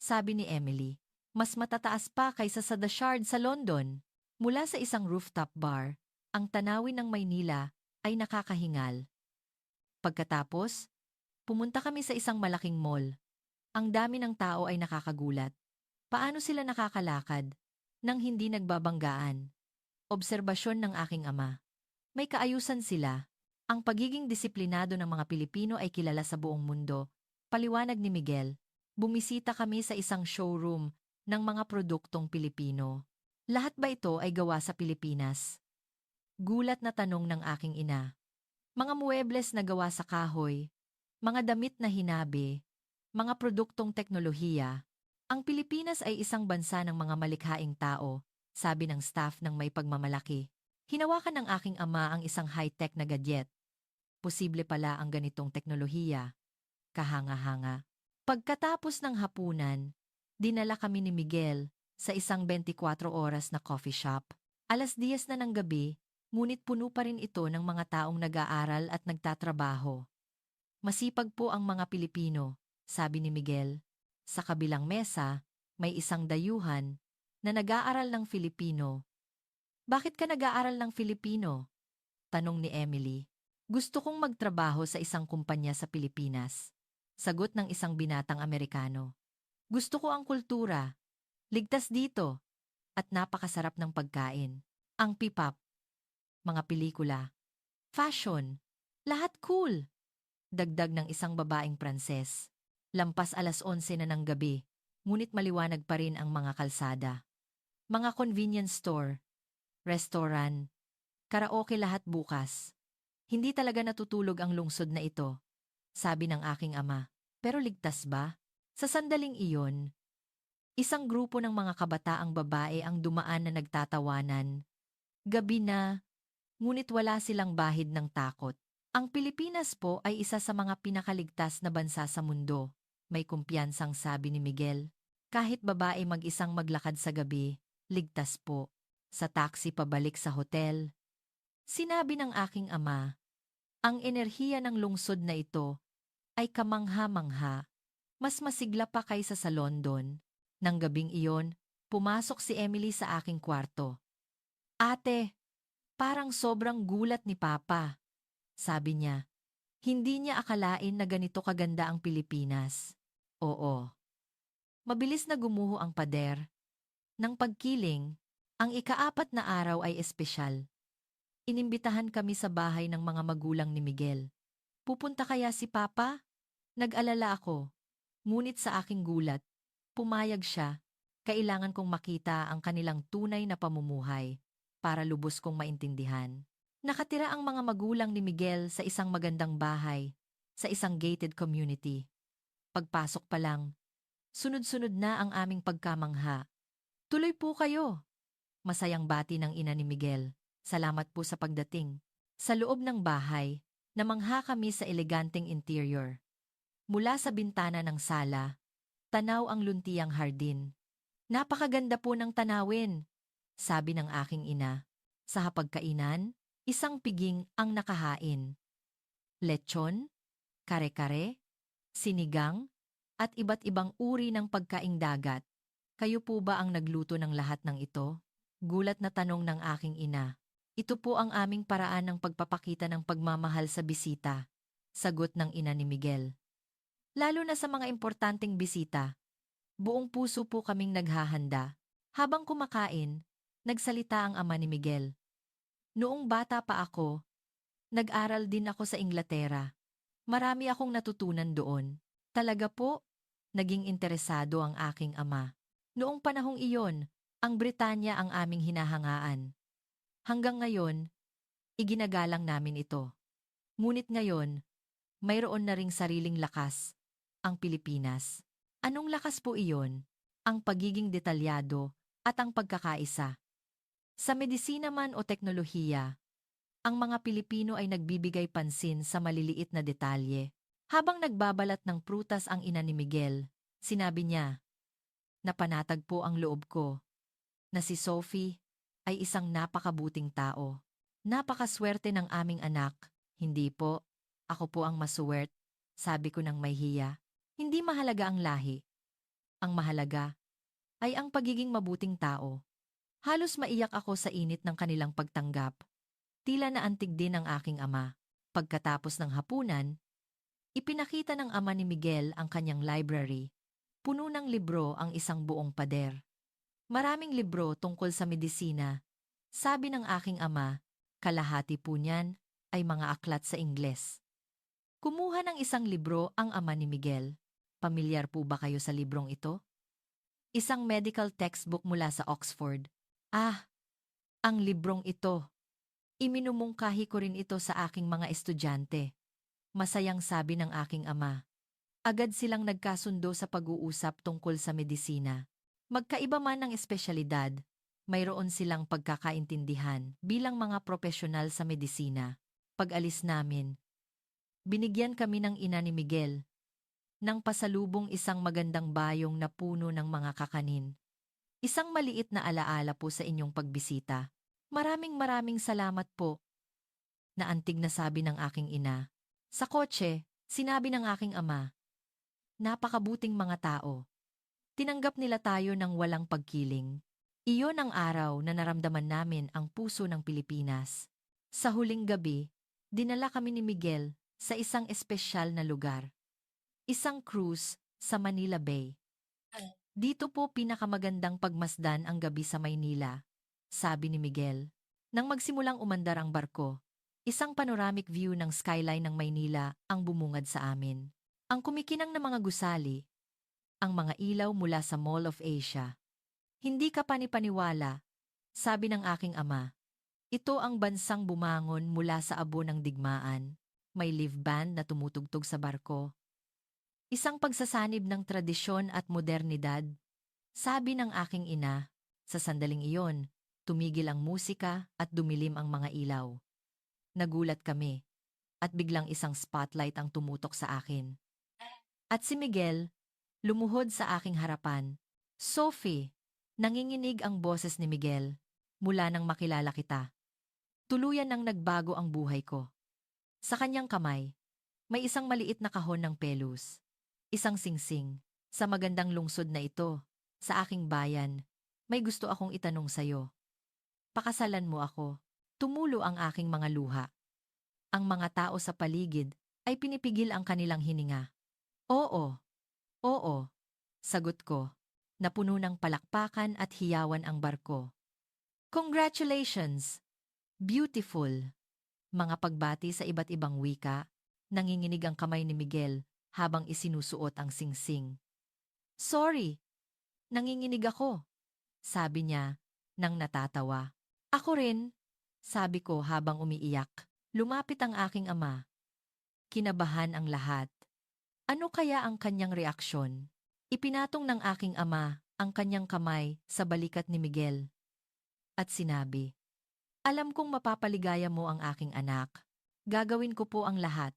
Sabi ni Emily, mas matataas pa kaysa sa The Shard sa London. Mula sa isang rooftop bar, ang tanawin ng Maynila ay nakakahingal. Pagkatapos, pumunta kami sa isang malaking mall. Ang dami ng tao ay nakakagulat. Paano sila nakakalakad nang hindi nagbabanggaan? Obserbasyon ng aking ama. May kaayusan sila. Ang pagiging disiplinado ng mga Pilipino ay kilala sa buong mundo. Paliwanag ni Miguel, bumisita kami sa isang showroom ng mga produktong Pilipino. Lahat ba ito ay gawa sa Pilipinas? Gulat na tanong ng aking ina. Mga muebles na gawa sa kahoy, mga damit na hinabi, mga produktong teknolohiya. Ang Pilipinas ay isang bansa ng mga malikhaing tao, sabi ng staff ng may pagmamalaki. Hinawakan ng aking ama ang isang high-tech na gadget. Posible pala ang ganitong teknolohiya. Kahanga-hanga. Pagkatapos ng hapunan, dinala kami ni Miguel sa isang 24 oras na coffee shop. 10:00 na ng gabi, ngunit puno pa rin ito ng mga taong nag-aaral at nagtatrabaho. Masipag po ang mga Pilipino, sabi ni Miguel. Sa kabilang mesa, may isang dayuhan na nag-aaral ng Filipino. Bakit ka nag-aaral ng Filipino? Tanong ni Emily. Gusto kong magtrabaho sa isang kumpanya sa Pilipinas. Sagot ng isang binatang Amerikano. Gusto ko ang kultura. Ligtas dito. At napakasarap ng pagkain. Ang P-pop. Mga pelikula. Fashion. Lahat cool. Dagdag ng isang babaeng Pranses. Lampas 11:00 na ng gabi, ngunit maliwanag pa rin ang mga kalsada. Mga convenience store, restaurant, karaoke lahat bukas. Hindi talaga natutulog ang lungsod na ito, sabi ng aking ama. Pero ligtas ba? Sa sandaling iyon, isang grupo ng mga kabataang babae ang dumaan na nagtatawanan. Gabi na, ngunit wala silang bahid ng takot. Ang Pilipinas po ay isa sa mga pinakaligtas na bansa sa mundo, may kumpiyansang sabi ni Miguel. Kahit babae mag-isang maglakad sa gabi, ligtas po. Sa taxi pabalik sa hotel. Sinabi ng aking ama, ang enerhiya ng lungsod na ito ay kamangha-mangha. Mas masigla pa kaysa sa London. Nang gabing iyon, pumasok si Emily sa aking kwarto. Ate, parang sobrang gulat ni Papa. Sabi niya, hindi niya akalain na ganito kaganda ang Pilipinas. Oo. Mabilis na gumuho ang pader. Nang pagkiling, ang ikaapat na araw ay espesyal. Inimbitahan kami sa bahay ng mga magulang ni Miguel. Pupunta kaya si Papa? Nag-alala ako. Ngunit sa aking gulat, pumayag siya. Kailangan kong makita ang kanilang tunay na pamumuhay para lubos kong maintindihan. Nakatira ang mga magulang ni Miguel sa isang magandang bahay, sa isang gated community. Pagpasok pa lang, sunod-sunod na ang aming pagkamangha. Tuloy po kayo! Masayang bati ng ina ni Miguel. Salamat po sa pagdating. Sa loob ng bahay, namangha kami sa eleganteng interior. Mula sa bintana ng sala, tanaw ang luntiang hardin. Napakaganda po ng tanawin, sabi ng aking ina. Sa hapagkainan, isang piging ang nakahain. Lechon, kare-kare, sinigang, at iba't ibang uri ng pagkaing dagat. Kayo po ba ang nagluto ng lahat ng ito? Gulat na tanong ng aking ina. Ito po ang aming paraan ng pagpapakita ng pagmamahal sa bisita, sagot ng ina ni Miguel. Lalo na sa mga importanteng bisita, buong puso po kaming naghahanda. Habang kumakain, nagsalita ang ama ni Miguel. Noong bata pa ako, nag-aral din ako sa Inglaterra. Marami akong natutunan doon. Talaga po, naging interesado ang aking ama. Noong panahong iyon, ang Britanya ang aming hinahangaan. Hanggang ngayon, iginagalang namin ito. Ngunit ngayon, mayroon na ring sariling lakas, ang Pilipinas. Anong lakas po iyon? Ang pagiging detalyado at ang pagkakaisa. Sa medisina man o teknolohiya, ang mga Pilipino ay nagbibigay pansin sa maliliit na detalye. Habang nagbabalat ng prutas ang ina ni Miguel, sinabi niya, napanatag po ang loob ko, na si Sophie ay isang napakabuting tao. Napakaswerte ng aming anak. Hindi po, ako po ang masuwert, sabi ko ng may hiya. Hindi mahalaga ang lahi. Ang mahalaga ay ang pagiging mabuting tao. Halos maiyak ako sa init ng kanilang pagtanggap. Tila naantig din ang aking ama. Pagkatapos ng hapunan, ipinakita ng ama ni Miguel ang kanyang library. Puno ng libro ang isang buong pader. Maraming libro tungkol sa medisina. Sabi ng aking ama, kalahati po niyan ay mga aklat sa Ingles. Kumuha ng isang libro ang ama ni Miguel. Pamilyar po ba kayo sa librong ito? Isang medical textbook mula sa Oxford. Ah, ang librong ito. Iminumungkahi ko rin ito sa aking mga estudyante. Masayang sabi ng aking ama. Agad silang nagkasundo sa pag-uusap tungkol sa medisina. Magkaiba man ang espesyalidad, mayroon silang pagkakaintindihan bilang mga propesyonal sa medisina. Pag-alis namin, binigyan kami ng ina ni Miguel ng pasalubong isang magandang bayong na puno ng mga kakanin. Isang maliit na alaala po sa inyong pagbisita. Maraming salamat po, naantig na sabi ng aking ina. Sa kotse, sinabi ng aking ama, napakabuting mga tao. Tinanggap nila tayo ng walang pagkiling. Iyon ang araw na naramdaman namin ang puso ng Pilipinas. Sa huling gabi, dinala kami ni Miguel sa isang espesyal na lugar. Isang cruise sa Manila Bay. Dito po pinakamagandang pagmasdan ang gabi sa Maynila, sabi ni Miguel. Nang magsimulang umandar ang barko, isang panoramic view ng skyline ng Maynila ang bumungad sa amin. Ang kumikinang na mga gusali, ang mga ilaw mula sa Mall of Asia. Hindi ka panipaniwala, sabi ng aking ama. Ito ang bansang bumangon mula sa abo ng digmaan. May live band na tumutugtog sa barko. Isang pagsasanib ng tradisyon at modernidad. Sabi ng aking ina, sa sandaling iyon, tumigil ang musika at dumilim ang mga ilaw. Nagulat kami, at biglang isang spotlight ang tumutok sa akin. At si Miguel, lumuhod sa aking harapan. Sophie, nanginginig ang boses ni Miguel, mula nang makilala kita. Tuluyan nang nagbago ang buhay ko. Sa kanyang kamay, may isang maliit na kahon ng pelos. Isang singsing. Sa magandang lungsod na ito, sa aking bayan, may gusto akong itanong sa'yo. Pakasalan mo ako. Tumulo ang aking mga luha. Ang mga tao sa paligid ay pinipigil ang kanilang hininga. Oo, oo, sagot ko. na puno ng palakpakan at hiyawan ang barko. Congratulations! Beautiful! Mga pagbati sa iba't ibang wika, nanginginig ang kamay ni Miguel habang isinusuot ang singsing. Sorry, nanginginig ako, sabi niya nang natatawa. Ako rin, sabi ko habang umiiyak. Lumapit ang aking ama. Kinabahan ang lahat. Ano kaya ang kanyang reaksyon? Ipinatong ng aking ama ang kanyang kamay sa balikat ni Miguel. At sinabi, alam kong mapapaligaya mo ang aking anak. Gagawin ko po ang lahat.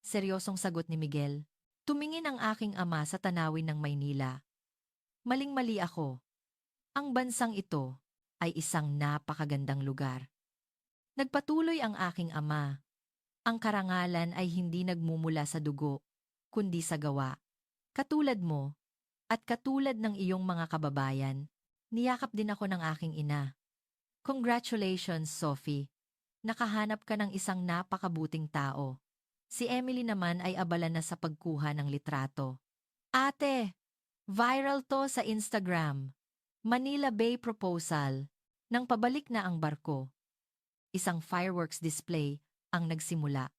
Seryosong sagot ni Miguel. Tumingin ang aking ama sa tanawin ng Maynila. Maling-mali ako. Ang bansang ito ay isang napakagandang lugar. Nagpatuloy ang aking ama. Ang karangalan ay hindi nagmumula sa dugo, kundi sa gawa. Katulad mo, at katulad ng iyong mga kababayan, niyakap din ako ng aking ina. Congratulations, Sophie. Nakahanap ka ng isang napakabuting tao. Si Emily naman ay abala na sa pagkuha ng litrato. Ate, viral to sa Instagram. Manila Bay Proposal. Nang pabalik na ang barko. Isang fireworks display ang nagsimula.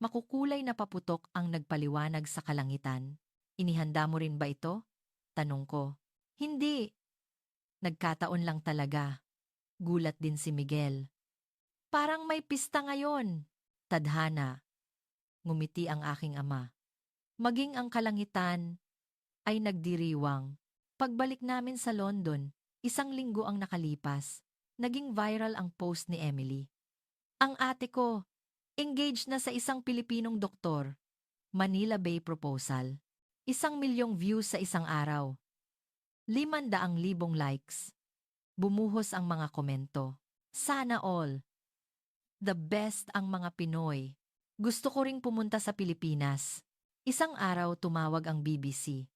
Makukulay na paputok ang nagpaliwanag sa kalangitan. Inihanda mo rin ba ito? Tanong ko. Hindi. Nagkataon lang talaga. Gulat din si Miguel. Parang may pista ngayon. Tadhana. Ngumiti ang aking ama. Maging ang kalangitan ay nagdiriwang. Pagbalik namin sa London, 1 linggo ang nakalipas. Naging viral ang post ni Emily. Ang ate ko, engaged na sa isang Pilipinong doktor. Manila Bay Proposal. 1 milyong views sa isang araw. 500,000 likes. Bumuhos ang mga komento. Sana all. The best ang mga Pinoy. Gusto ko ring pumunta sa Pilipinas. Isang araw tumawag ang BBC.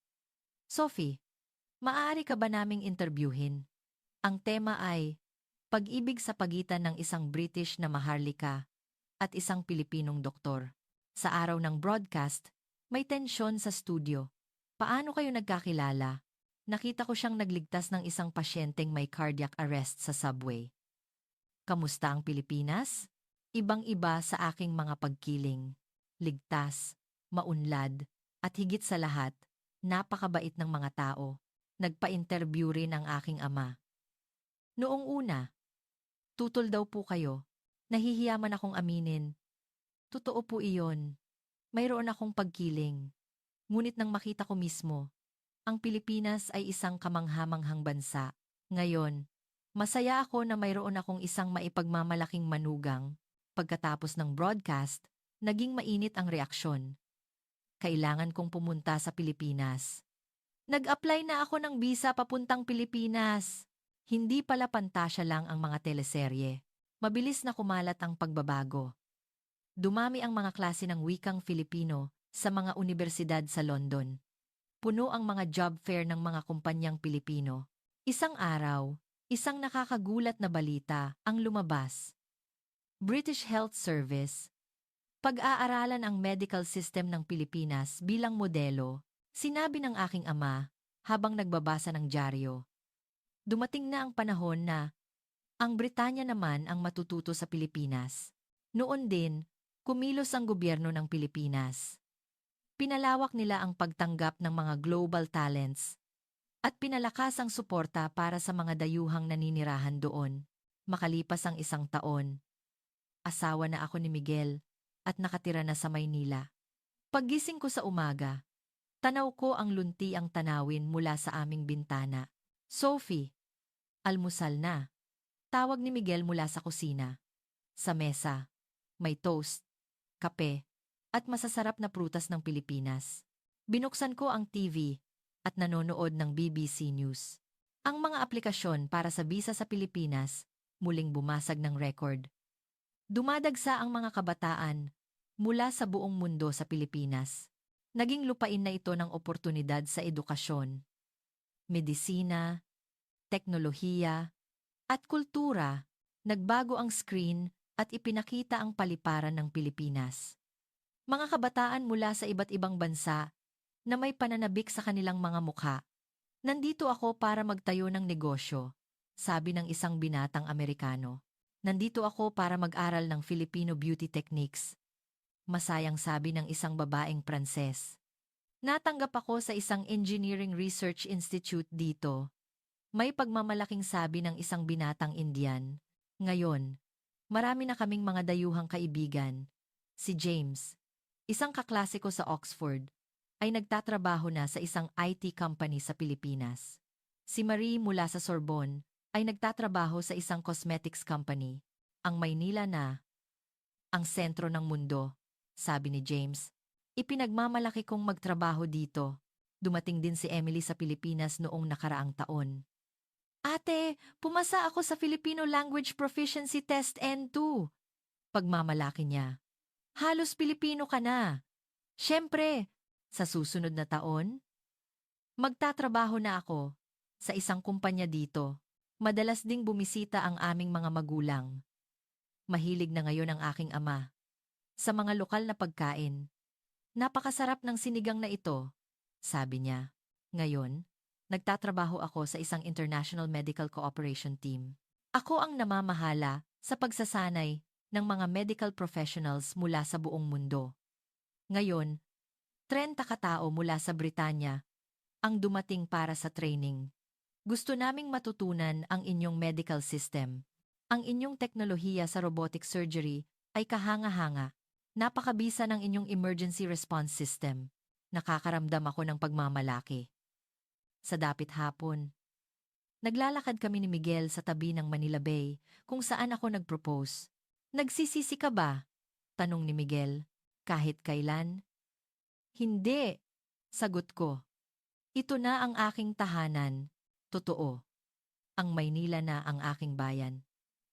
Sophie, maaari ka ba naming interviewin? Ang tema ay pag-ibig sa pagitan ng isang British na maharlika at isang Pilipinong doktor. Sa araw ng broadcast, may tensyon sa studio. Paano kayo nagkakilala? Nakita ko siyang nagligtas ng isang pasyenteng may cardiac arrest sa subway. Kamusta ang Pilipinas? Ibang-iba sa aking mga pagkiling. Ligtas, maunlad, at higit sa lahat, napakabait ng mga tao. Nagpa-interview rin ang aking ama. Noong una, tutol daw po kayo. Nahihiya man akong aminin. Totoo po iyon. Mayroon akong pagkiling. Ngunit nang makita ko mismo, ang Pilipinas ay isang kamanghamanghang bansa. Ngayon, masaya ako na mayroon akong isang maipagmamalaking manugang. Pagkatapos ng broadcast, naging mainit ang reaksyon. Kailangan kong pumunta sa Pilipinas. Nag-apply na ako ng visa papuntang Pilipinas. Hindi pala pantasya lang ang mga teleserye. Mabilis na kumalat ang pagbabago. Dumami ang mga klase ng wikang Filipino sa mga unibersidad sa London. Puno ang mga job fair ng mga kumpanyang Pilipino. Isang araw, isang nakakagulat na balita ang lumabas. British Health Service. Pag-aaralan ang medical system ng Pilipinas bilang modelo, sinabi ng aking ama habang nagbabasa ng dyaryo. Dumating na ang panahon na ang Britanya naman ang matututo sa Pilipinas. Noon din, kumilos ang gobyerno ng Pilipinas. Pinalawak nila ang pagtanggap ng mga global talents at pinalakas ang suporta para sa mga dayuhang naninirahan doon. Makalipas ang 1 taon, asawa na ako ni Miguel at nakatira na sa Maynila. Paggising ko sa umaga, tanaw ko ang lunti ang tanawin mula sa aming bintana. Sophie, almusal na. Tawag ni Miguel mula sa kusina. Sa mesa, may toast, kape, at masasarap na prutas ng Pilipinas. Binuksan ko ang TV at nanonood ng BBC News. Ang mga aplikasyon para sa bisa sa Pilipinas muling bumasag ng record. Dumadagsa ang mga kabataan mula sa buong mundo sa Pilipinas. Naging lupain na ito ng oportunidad sa edukasyon, medisina, teknolohiya, at kultura. Nagbago ang screen at ipinakita ang paliparan ng Pilipinas. Mga kabataan mula sa iba't ibang bansa na may pananabik sa kanilang mga mukha. Nandito ako para magtayo ng negosyo, sabi ng isang binatang Amerikano. Nandito ako para mag-aral ng Filipino beauty techniques, masayang sabi ng isang babaeng Pranses. Natanggap ako sa isang engineering research institute dito. May pagmamalaking sabi ng isang binatang Indian. Ngayon, marami na kaming mga dayuhang kaibigan. Si James, isang kaklase ko sa Oxford, ay nagtatrabaho na sa isang IT company sa Pilipinas. Si Marie mula sa Sorbonne ay nagtatrabaho sa isang cosmetics company. Ang Maynila na, ang sentro ng mundo, sabi ni James. Ipinagmamalaki kong magtrabaho dito. Dumating din si Emily sa Pilipinas noong nakaraang taon. Ate, pumasa ako sa Filipino Language Proficiency Test N2. Pagmamalaki niya. Halos Pilipino ka na. Siyempre, sa susunod na taon, magtatrabaho na ako sa isang kumpanya dito. Madalas ding bumisita ang aming mga magulang. Mahilig na ngayon ang aking ama sa mga lokal na pagkain. Napakasarap ng sinigang na ito, sabi niya. Ngayon, nagtatrabaho ako sa isang international medical cooperation team. Ako ang namamahala sa pagsasanay ng mga medical professionals mula sa buong mundo. Ngayon, 30 katao mula sa Britanya ang dumating para sa training. Gusto naming matutunan ang inyong medical system. Ang inyong teknolohiya sa robotic surgery ay kahanga-hanga. Napakabisa ng inyong emergency response system. Nakakaramdam ako ng pagmamalaki. Sa dapit hapon, naglalakad kami ni Miguel sa tabi ng Manila Bay kung saan ako nag-propose. Nagsisisi ka ba? Tanong ni Miguel. Kahit kailan? Hindi, sagot ko. Ito na ang aking tahanan. Totoo. Ang Maynila na ang aking bayan.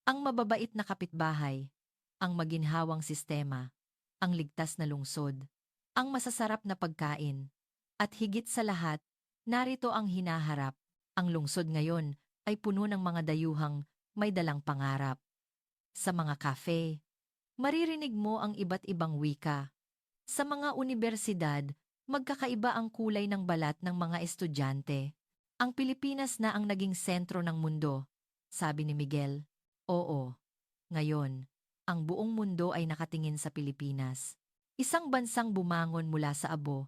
Ang mababait na kapitbahay. Ang maginhawang sistema. Ang ligtas na lungsod. Ang masasarap na pagkain. At higit sa lahat, narito ang hinaharap. Ang lungsod ngayon ay puno ng mga dayuhang may dalang pangarap. Sa mga cafe, maririnig mo ang iba't ibang wika. Sa mga unibersidad, magkakaiba ang kulay ng balat ng mga estudyante. Ang Pilipinas na ang naging sentro ng mundo, sabi ni Miguel. Oo, ngayon, ang buong mundo ay nakatingin sa Pilipinas. Isang bansang bumangon mula sa abo.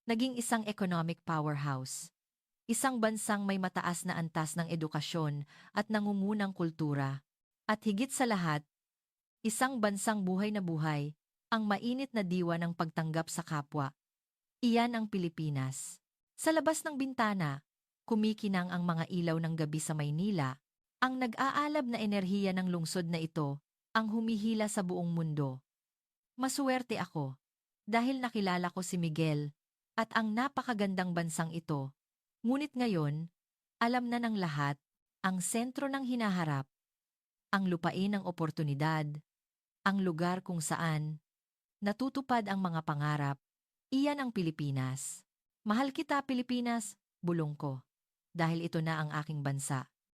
Naging isang economic powerhouse. Isang bansang may mataas na antas ng edukasyon at nangungunang kultura. At higit sa lahat, isang bansang buhay na buhay, ang mainit na diwa ng pagtanggap sa kapwa. Iyan ang Pilipinas. Sa labas ng bintana, kumikinang ang mga ilaw ng gabi sa Maynila, ang nag-aalab na enerhiya ng lungsod na ito, ang humihila sa buong mundo. Masuwerte ako, dahil nakilala ko si Miguel, at ang napakagandang bansang ito. Ngunit ngayon, alam na ng lahat, ang sentro ng hinaharap, ang lupain ng oportunidad, ang lugar kung saan natutupad ang mga pangarap, iyan ang Pilipinas. Mahal kita, Pilipinas, bulong ko, dahil ito na ang aking bansa.